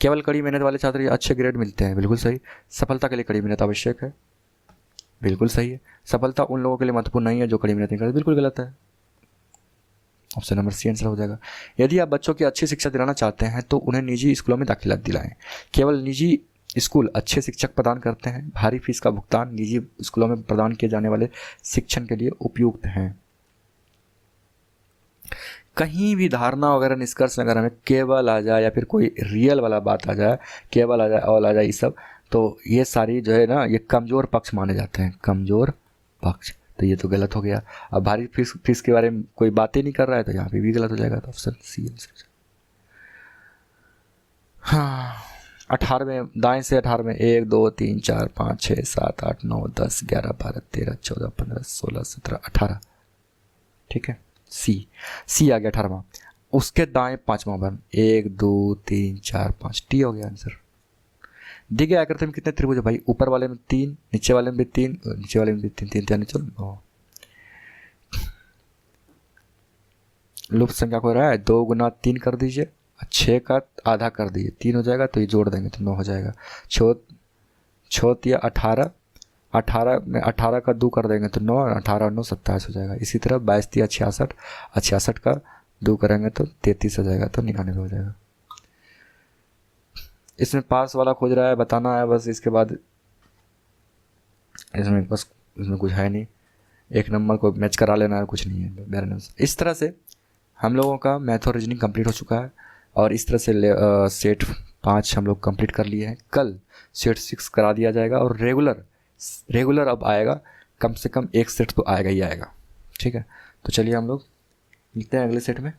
केवल कड़ी मेहनत वाले छात्र अच्छे ग्रेड मिलते हैं। बिल्कुल सही। सफलता के लिए कड़ी मेहनत आवश्यक है। बिल्कुल सही है। सफलता उन लोगों के लिए महत्वपूर्ण नहीं है जो कड़ी मेहनत नहीं करते। बिल्कुल गलत है। ऑप्शन नंबर सी आंसर हो जाएगा। यदि आप बच्चों की अच्छी शिक्षा दिलाना चाहते हैं तो उन्हें निजी स्कूलों में दाखिला दिलाएं। केवल निजी स्कूल अच्छे शिक्षक प्रदान करते हैं। भारी फीस का भुगतान निजी स्कूलों में प्रदान किए जाने वाले शिक्षण के लिए उपयुक्त हैं। कहीं भी धारणा वगैरह निष्कर्ष अगर हमें केवल आ जाए या फिर कोई रियल वाला बात आ जाए, केवल आ जाए, ऑल आ जाए, ये सब तो ये सारी जो है ना ये कमज़ोर पक्ष माने जाते हैं, कमज़ोर पक्ष। तो ये तो गलत हो गया। अब भारी फीस के बारे में कोई बात ही नहीं कर रहा है तो यहाँ पे भी गलत हो जाएगा। तो ऑप्शन सी आंसर। हाँ 18वें दाएं से 18वें 1 2 3 4 5 6 7 8 9 10 11 12 13 14 15 16 17 18, ठीक है। सी आ गया 18वां। उसके दाएं 5वां बन 1 2 3 4 5 टी हो गया आंसर। दी गया आकृति में कितने त्रिभुज है भाई, ऊपर वाले में 3, नीचे वाले में भी 3, नीचे वाले में भी 3, 3 नीचे 9। लुप्त संख्या को रहा है 2 गुना 3 कर दीजिए, 6 का आधा कर दीजिए, 3 हो जाएगा, तो ये जोड़ देंगे तो 9 हो जाएगा। 6 या 18, 18 में 18 का 2 कर देंगे तो 9, 18 9 27 हो जाएगा। इसी तरह 22 या 66, 66 का 2 करेंगे तो 33 हो जाएगा, तो 99 हो जाएगा। इसमें पास वाला खोज रहा है, बताना है बस। इसके बाद इसमें कुछ है नहीं, 1 नंबर को मैच करा लेना है, कुछ नहीं है बैलेंस। इस तरह से हम लोगों का मैथ और रीजनिंग कंप्लीट हो चुका है, और इस तरह से सेट 5 हम लोग कंप्लीट कर लिए हैं। कल सेट 6 करा दिया जाएगा, और रेगुलर अब आएगा, कम से कम 1 सेट तो आएगा ही आएगा, ठीक है। तो चलिए हम लोग मिलते हैं अगले सेट में।